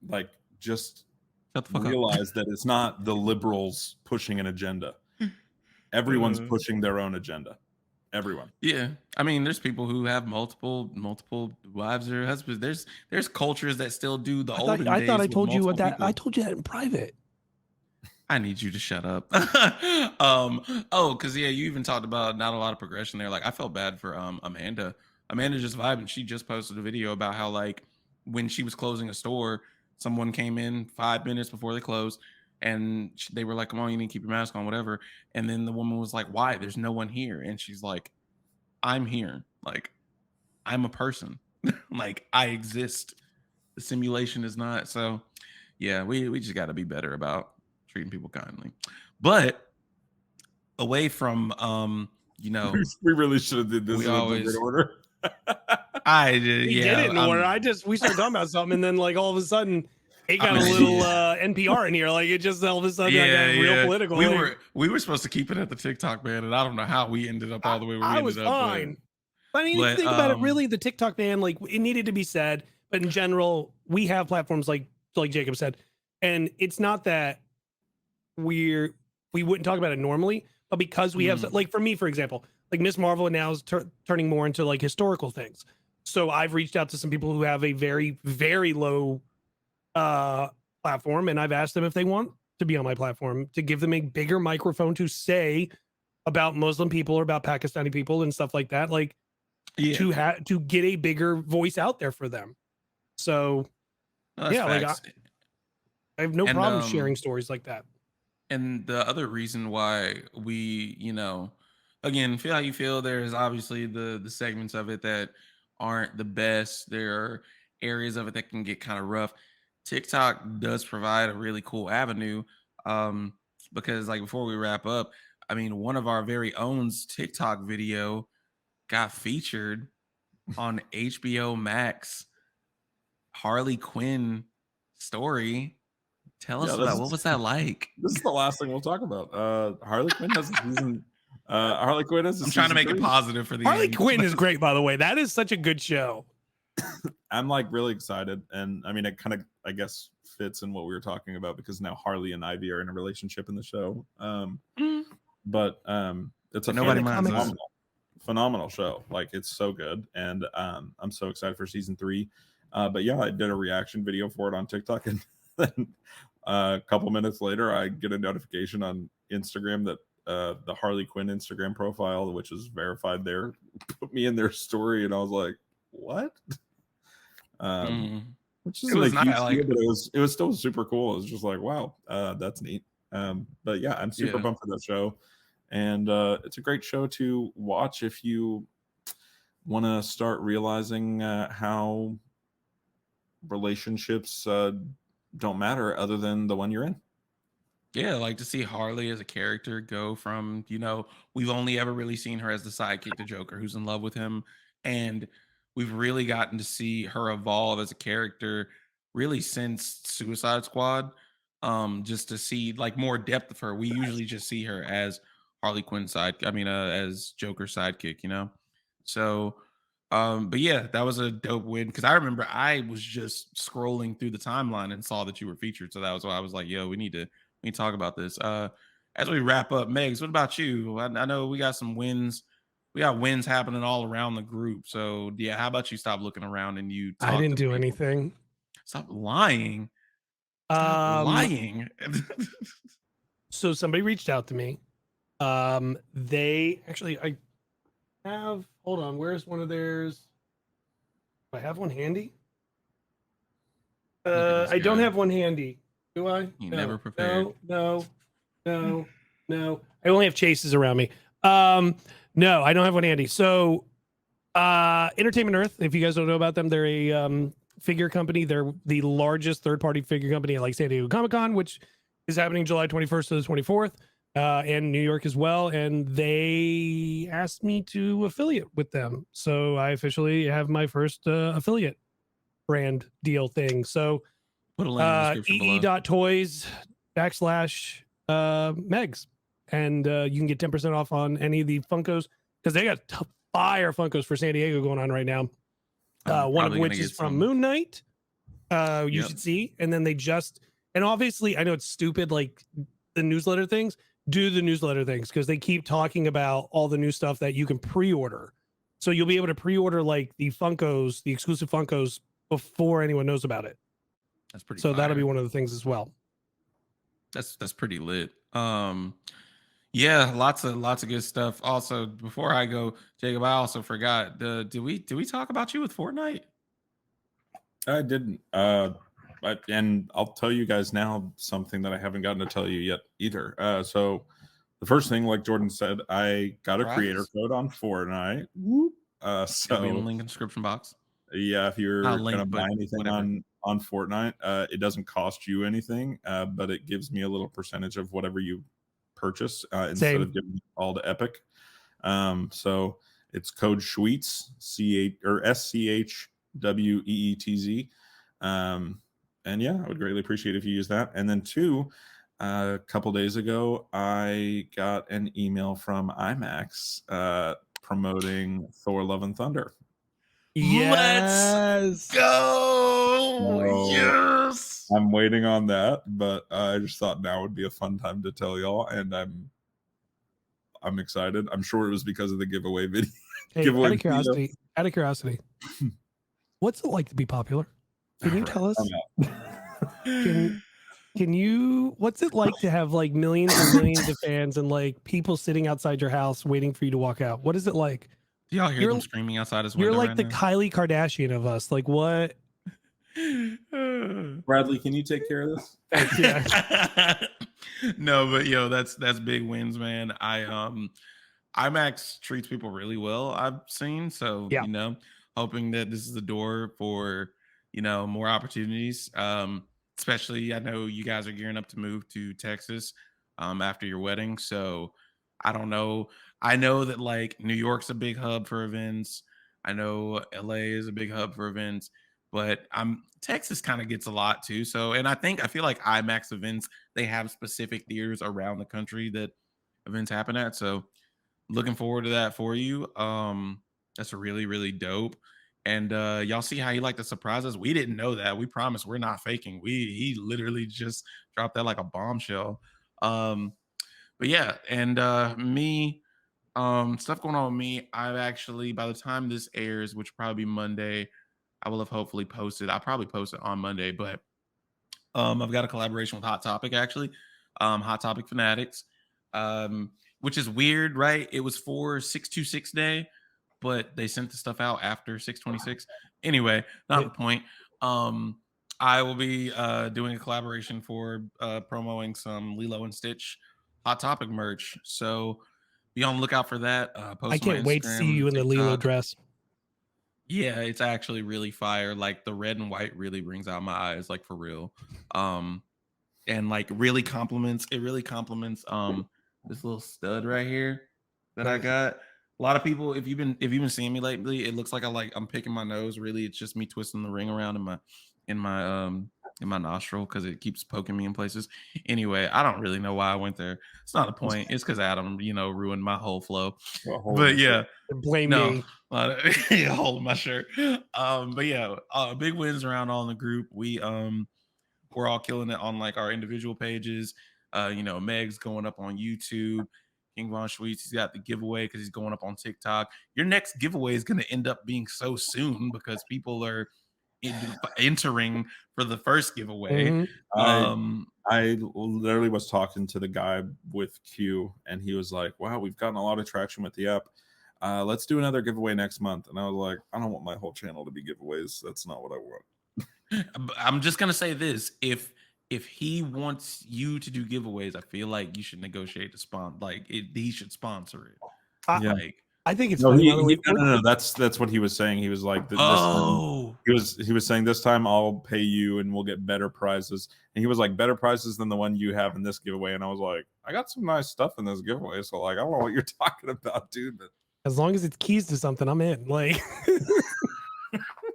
Speaker 2: like, just
Speaker 3: Shut the fuck
Speaker 2: realize that it's not the liberals pushing an agenda. Everyone's pushing their own agenda. Everyone.
Speaker 3: Yeah, I mean, there's people who have multiple wives or husbands. There's cultures that still do the olden days.
Speaker 1: I thought I
Speaker 3: with
Speaker 1: told you what
Speaker 3: multiple
Speaker 1: that.
Speaker 3: people.
Speaker 1: I told you that in private.
Speaker 3: I need you to shut up. Because yeah, you even talked about not a lot of progression there. Like, I felt bad for Amanda. Amanda just vibing. She just posted a video about how, like, when she was closing a store, someone came in 5 minutes before they closed, and they were like, "Come on, you need to keep your mask on, whatever." And then the woman was like, "Why? There's no one here." And she's like, "I'm here. Like, I'm a person. Like, I exist. The simulation is not." So yeah, we just got to be better about treating people kindly. But away from
Speaker 2: we really should have did this
Speaker 3: we
Speaker 2: in
Speaker 3: always-
Speaker 2: a different order.
Speaker 3: I did.
Speaker 1: We did it in order. We started talking about something, and then like all of a sudden, it got a little NPR in here. Like, it just all of a sudden got real political.
Speaker 3: We were supposed to keep it at the TikTok ban, and I don't know how we ended up all the way where we ended up.
Speaker 1: Fine. But I mean, if you think about it, really, the TikTok ban, like, it needed to be said. But in general, we have platforms like Jacob said, and it's not that we wouldn't talk about it normally, but because we have, like, for me, for example, like Miss Marvel now is turning more into like historical things. So I've reached out to some people who have a very, very low platform, and I've asked them if they want to be on my platform, to give them a bigger microphone to say about Muslim people or about Pakistani people and stuff like that, like, to get a bigger voice out there for them. So yeah, like, I have no problem sharing stories like that.
Speaker 3: And the other reason why we, again, feel how you feel, there's obviously the segments of it that aren't the best. There are areas of it that can get kind of rough. TikTok does provide a really cool avenue, because, like, before we wrap up, I mean, one of our very own's TikTok video got featured on HBO Max Harley Quinn story. Tell us about what was that like?
Speaker 2: This is the last thing we'll talk about. Harley Quinn has a season. Harley Quinn has.
Speaker 3: I'm trying to make it positive for the
Speaker 1: Harley Quinn is great, by the way. That is such a good show.
Speaker 2: I'm like really excited, and I mean, it kind of, I guess, fits in what we were talking about, because now Harley and Ivy are in a relationship in the show. But it's a phenomenal show. Like, it's so good, and I'm so excited for season 3. But yeah, I did a reaction video for it on TikTok, and then a couple minutes later, I get a notification on Instagram that the Harley Quinn Instagram profile, which is verified there, put me in their story, and I was like, "What?" Which is like huge deal, but it was still super cool. It was just like, wow, that's neat. But yeah, I'm super pumped for that show, and it's a great show to watch if you want to start realizing how relationships don't matter other than the one you're in.
Speaker 3: Yeah, like, to see Harley as a character go from, we've only ever really seen her as the sidekick to Joker, who's in love with him, and we've really gotten to see her evolve as a character really since Suicide Squad. Just to see, like, more depth of her. We usually just see her as Harley Quinn as Joker sidekick, So but yeah, that was a dope win, because I remember I was just scrolling through the timeline and saw that you were featured. So that was why I was like, yo, we need to talk about this. As we wrap up, Megs, what about you? I know we got some wins. We got wins happening all around the group. So yeah, how about you stop looking around and you talk
Speaker 1: I didn't do
Speaker 3: people?
Speaker 1: anything.
Speaker 3: Stop lying. Stop lying.
Speaker 1: So somebody reached out to me. They actually, I have, hold on, where's one of theirs? Do I have one handy? I don't have one handy. Do I?
Speaker 3: You never prepared.
Speaker 1: No. I only have Chases around me. No, I don't have one handy. So, Entertainment Earth, if you guys don't know about them, they're a figure company. They're the largest third-party figure company at, like, San Diego Comic-Con, which is happening July 21st to the 24th, and New York as well. And they asked me to affiliate with them. So I officially have my first affiliate brand deal thing. So
Speaker 3: put a link in the description below.
Speaker 1: ee.toys /Megs. And you can get 10% off on any of the Funkos because they got fire Funkos for San Diego going on right now. One of which is from Moon Knight. You should see. And then and obviously I know it's stupid, like the newsletter things, do the newsletter things because they keep talking about all the new stuff that you can pre-order. So you'll be able to pre-order like the Funkos, the exclusive Funkos before anyone knows about it.
Speaker 3: That's pretty
Speaker 1: So
Speaker 3: fire.
Speaker 1: that'll be one of the things as well.
Speaker 3: That's pretty lit. Yeah, lots of good stuff. Also, before I go, Jacob, I also forgot. Did we talk about you with Fortnite?
Speaker 2: I didn't. And I'll tell you guys now something that I haven't gotten to tell you yet either. So the first thing, like Jordan said, I got a creator code on Fortnite. So
Speaker 3: be in the link in the description box.
Speaker 2: Yeah, if you're gonna buy anything on Fortnite, it doesn't cost you anything, but it gives me a little percentage of whatever you purchase instead of giving it all to Epic. So it's code Schweetz, SCHWEETZ. And yeah, I would greatly appreciate if you use that. And then 2, a couple days ago, I got an email from IMAX
Speaker 3: promoting
Speaker 2: Thor: Love and Thunder.
Speaker 3: Let's go! Yes!
Speaker 2: I'm waiting on that, but I just thought now would be a fun time to tell y'all, and I'm excited. I'm sure it was because of the giveaway video.
Speaker 1: Hey, out of curiosity, what's it like to be popular? Can you tell us? Can you? What's it like to have like millions and millions of fans and like people sitting outside your house waiting for you to walk out? What is it like?
Speaker 3: Do y'all hear them screaming outside his window?
Speaker 1: You're like
Speaker 3: right
Speaker 1: the
Speaker 3: now?
Speaker 1: Kylie Kardashian of us. Like what?
Speaker 2: Bradley, can you take care of this?
Speaker 1: Yeah.
Speaker 3: No, but that's big wins, man. IMAX treats people really well, I've seen. So hoping that this is the door for more opportunities. Especially I know you guys are gearing up to move to Texas after your wedding. So I don't know. I know that like New York's a big hub for events. I know LA is a big hub for events, but Texas kind of gets a lot too. So, and I feel like IMAX events, they have specific theaters around the country that events happen at. So looking forward to that for you. That's really, really dope. And y'all see how he liked to surprise us. We didn't know that. We promise we're not faking. He literally just dropped that like a bombshell. But yeah, and me, stuff going on with me. I've actually, by the time this airs, which will probably be Monday, I will have hopefully posted. I'll probably post it on Monday, but I've got a collaboration with Hot Topic actually, Hot Topic Fanatics, which is weird, right? It was for 626 Day, but they sent the stuff out after 626. Anyway, not the point. I will be doing a collaboration for promoting some Lilo and Stitch Hot Topic merch. So be on the lookout for that.
Speaker 1: I can't wait to see you in the Lilo dress.
Speaker 3: Yeah, it's actually really fire. Like the red and white really brings out my eyes, like for real. And like really compliments. It really compliments this little stud right here that I got. A lot of people, if you've been seeing me lately, it looks like I'm picking my nose. Really, it's just me twisting the ring around in my nostril because it keeps poking me in places. Anyway, I don't really know why I went there. It's not the point. It's because Adam, ruined my whole flow. But yeah,
Speaker 1: blame me.
Speaker 3: Holding my shirt. But yeah, big wins around all in the group. We're all killing it on like our individual pages. Meg's going up on YouTube. KingVonSchweetz, he's got the giveaway because he's going up on TikTok. Your next giveaway is going to end up being so soon because people are entering for the first giveaway.
Speaker 2: Mm-hmm. I literally was talking to the guy with Q, and he was like, "Wow, we've gotten a lot of traction with the app. Let's do another giveaway next month." And I was like, "I don't want my whole channel to be giveaways. That's not what I want."
Speaker 3: I'm just gonna say this: if he wants you to do giveaways, I feel like you should negotiate to sponsor. Like he should sponsor it.
Speaker 1: I think it's
Speaker 2: funny. No. That's what he was saying. He was like, he was saying this time I'll pay you and we'll get better prizes. And he was like, better prizes than the one you have in this giveaway. And I was like, I got some nice stuff in this giveaway. So like, I don't know what you're talking about, dude. But
Speaker 1: as long as it's keys to something, I'm in. Like,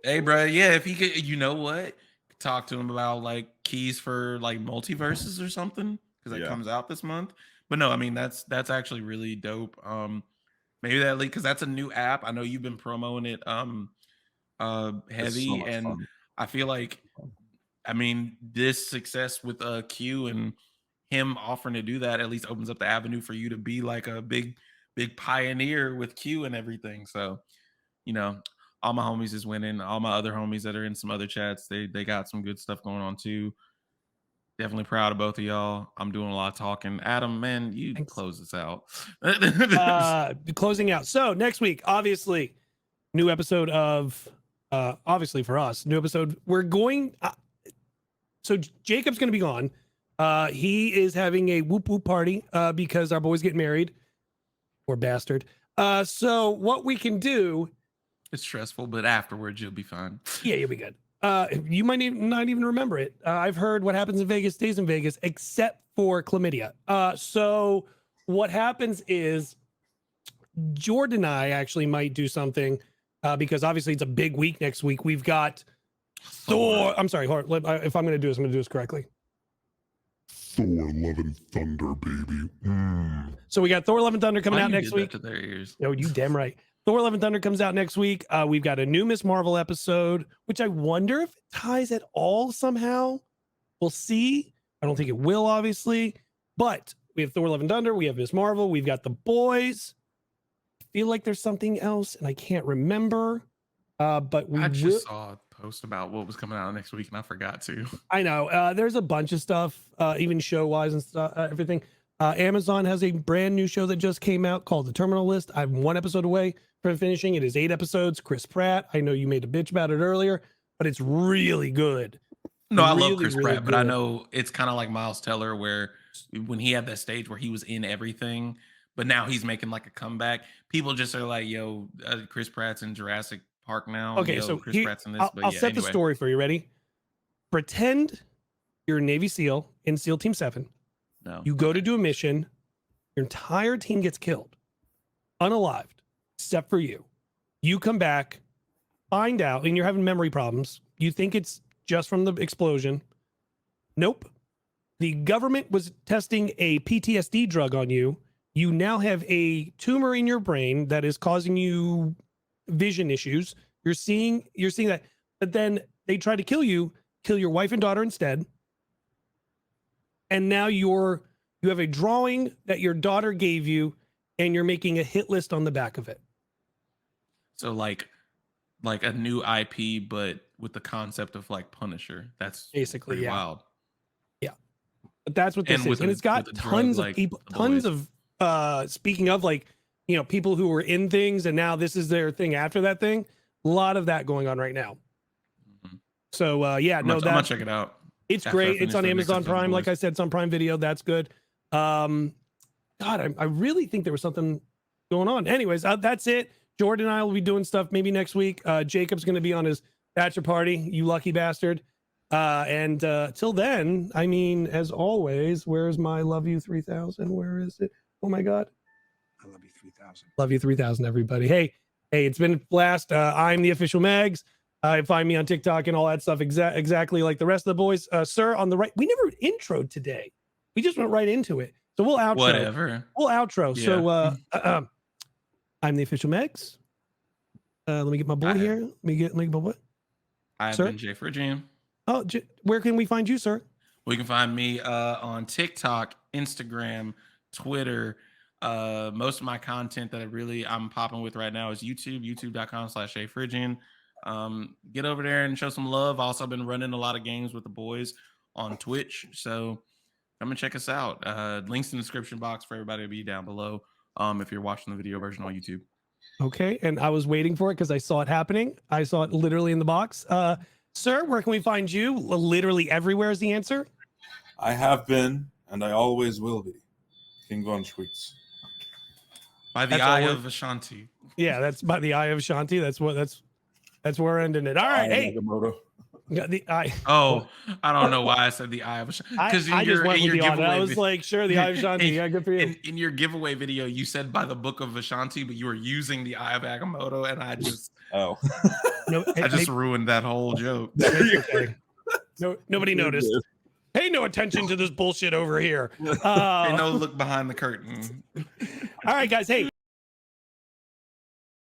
Speaker 3: hey, bro, yeah. If he could, you know what? Talk to him about like keys for like multiverses or something because that
Speaker 2: Yeah.
Speaker 3: comes out this month. But no, I mean that's actually really dope. Maybe that leak because that's a new app. I know you've been promoting it
Speaker 2: It's
Speaker 3: heavy,
Speaker 2: so much
Speaker 3: and
Speaker 2: fun.
Speaker 3: I feel like I mean this success with Q and him offering to do that at least opens up the avenue for you to be like a big pioneer with Q and everything. So, you know, all my homies is winning. All my other homies that are in some other chats, they got some good stuff going on too. Definitely proud of both of y'all. I'm doing a lot of talking. Adam, man, you
Speaker 1: Thanks.
Speaker 3: close this out.
Speaker 1: Closing out. So next week, obviously, new episode of obviously for us, new episode. We're going. So Jacob's going to be gone. He is having a whoop whoop party because our boy's getting married. Poor bastard. So what we can do.
Speaker 3: It's stressful, but afterwards you'll be fine.
Speaker 1: Yeah, you'll be good. You might not even remember it. I've heard what happens in Vegas stays in Vegas, except for chlamydia. So what happens is Jordan and I actually might do something because obviously it's a big week next week. We've got Thor. I'm sorry. If I'm going to do this, I'm going to do this correctly.
Speaker 5: Thor Love and Thunder, baby.
Speaker 1: So we got Thor Love and Thunder coming
Speaker 3: Why
Speaker 1: out
Speaker 3: you
Speaker 1: next
Speaker 3: did that
Speaker 1: week.
Speaker 3: to their ears.
Speaker 1: Oh, you damn right. Thor Love and Thunder comes out next week. We've got a new Miss Marvel episode, which I wonder if it ties at all somehow. We'll see. I don't think it will, obviously. But we have Thor Love and Thunder. We have Miss Marvel. We've got The Boys. I feel like there's something else, and I can't remember. But we
Speaker 3: I just saw a post about what was coming out next week, and I forgot to.
Speaker 1: I know. There's a bunch of stuff, even show-wise and stuff, everything. Amazon has a brand new show that just came out called The Terminal List. I'm one episode away from finishing. It is 8 episodes. Chris Pratt. I know you made a bitch about it earlier, but it's really good.
Speaker 3: No, I love
Speaker 1: Really,
Speaker 3: Chris
Speaker 1: really
Speaker 3: Pratt, but I
Speaker 1: good.
Speaker 3: know it's kind of like Miles Teller, where when he had that stage where he was in everything, but now he's making like a comeback. People just are like, "Yo, Chris Pratt's in Jurassic Park now."
Speaker 1: Okay,
Speaker 3: Yo,
Speaker 1: so
Speaker 3: Chris Pratt's in this. But
Speaker 1: I'll
Speaker 3: yeah,
Speaker 1: set the
Speaker 3: anyway.
Speaker 1: story for you. Ready? Pretend you're a Navy SEAL in SEAL Team 7.
Speaker 3: No,
Speaker 1: You go to do a mission. Your entire team gets killed, unalived, except for you. You come back, find out, and you're having memory problems. You think it's just from the explosion. Nope. The government was testing a PTSD drug on you. You now have a tumor in your brain that is causing you vision issues. You're seeing that, but then they try to kill your wife and daughter instead. And now you have a drawing that your daughter gave you, and you're making a hit list on the back of it.
Speaker 3: So like a new IP, but with the concept of like Punisher. That's
Speaker 1: Basically,
Speaker 3: pretty
Speaker 1: yeah.
Speaker 3: wild.
Speaker 1: But that's what this
Speaker 3: And
Speaker 1: is.
Speaker 3: with
Speaker 1: And
Speaker 3: a-
Speaker 1: it's got
Speaker 3: with a drug
Speaker 1: tons of
Speaker 3: like
Speaker 1: people,
Speaker 3: The
Speaker 1: tons
Speaker 3: Boys.
Speaker 1: of, speaking of like, people who were in things and now this is their thing after that thing. A lot of that going on right now.
Speaker 3: Mhm.
Speaker 1: So, yeah,
Speaker 3: I'm
Speaker 1: no,
Speaker 3: gonna check it out.
Speaker 1: it's
Speaker 3: after I
Speaker 1: great. It's
Speaker 3: finish
Speaker 1: on
Speaker 3: the next
Speaker 1: Amazon
Speaker 3: episode of The
Speaker 1: Prime. Like
Speaker 3: Boys.
Speaker 1: I said, it's on Prime Video. That's good. God, I really think there was something going on. Anyways, that's it. Jordan and I will be doing stuff maybe next week. Jacob's going to be on his bachelor party. You lucky bastard. And till then, I mean, as always, where's my love you 3000? Where is it? Oh my God.
Speaker 5: I love you 3000.
Speaker 1: Love you 3000, everybody. Hey, it's been a blast. I'm the official Mags. Find me on TikTok and all that stuff exactly like the rest of the boys. Sir, on the right, we never introed today. We just went right into it. So we'll outro.
Speaker 3: Whatever.
Speaker 1: We'll outro.
Speaker 3: Yeah.
Speaker 1: So I'm the official Megs. Let me get my boy here. Let me get my boy.
Speaker 3: I've
Speaker 1: Sir?
Speaker 3: been JPhrygian.
Speaker 1: Oh, where can we find you, sir?
Speaker 3: Well, you can find me on TikTok, Instagram, Twitter. Most of my content that I'm popping with right now is YouTube, youtube.com/JPhrygian. Get over there and show some love. Also been running a lot of games with the boys on Twitch. So come and check us out. Links in the description box for everybody to be down below if you're watching the video version on YouTube.
Speaker 1: Okay, and I was waiting for it because I saw it happening. I saw it literally in the box. Sir, where can we find you? Literally everywhere is the answer.
Speaker 2: I have been, and I always will be, KingVonSchweetz.
Speaker 3: By the
Speaker 1: That's
Speaker 3: eye
Speaker 1: all
Speaker 3: of Ashanti.
Speaker 1: Yeah, that's by the eye of Shanti. That's where we're ending it. All right, hey,
Speaker 2: Nagamoto.
Speaker 1: got the eye.
Speaker 3: Oh, I don't know why I said the eye of Ashanti.
Speaker 1: I
Speaker 3: Because
Speaker 1: just went with the honor. I was
Speaker 3: video,
Speaker 1: like, sure, the eye of Shanti. Yeah, good for you.
Speaker 3: in your giveaway video, you said by the book of Ashanti, but you were using the eye of Agamotto, and I just
Speaker 2: Oh.
Speaker 1: No,
Speaker 3: ruined that whole joke.
Speaker 1: it's okay. No, nobody noticed. Pay no attention to this bullshit over here.
Speaker 3: Pay no look behind the curtain.
Speaker 1: All right, guys. Hey,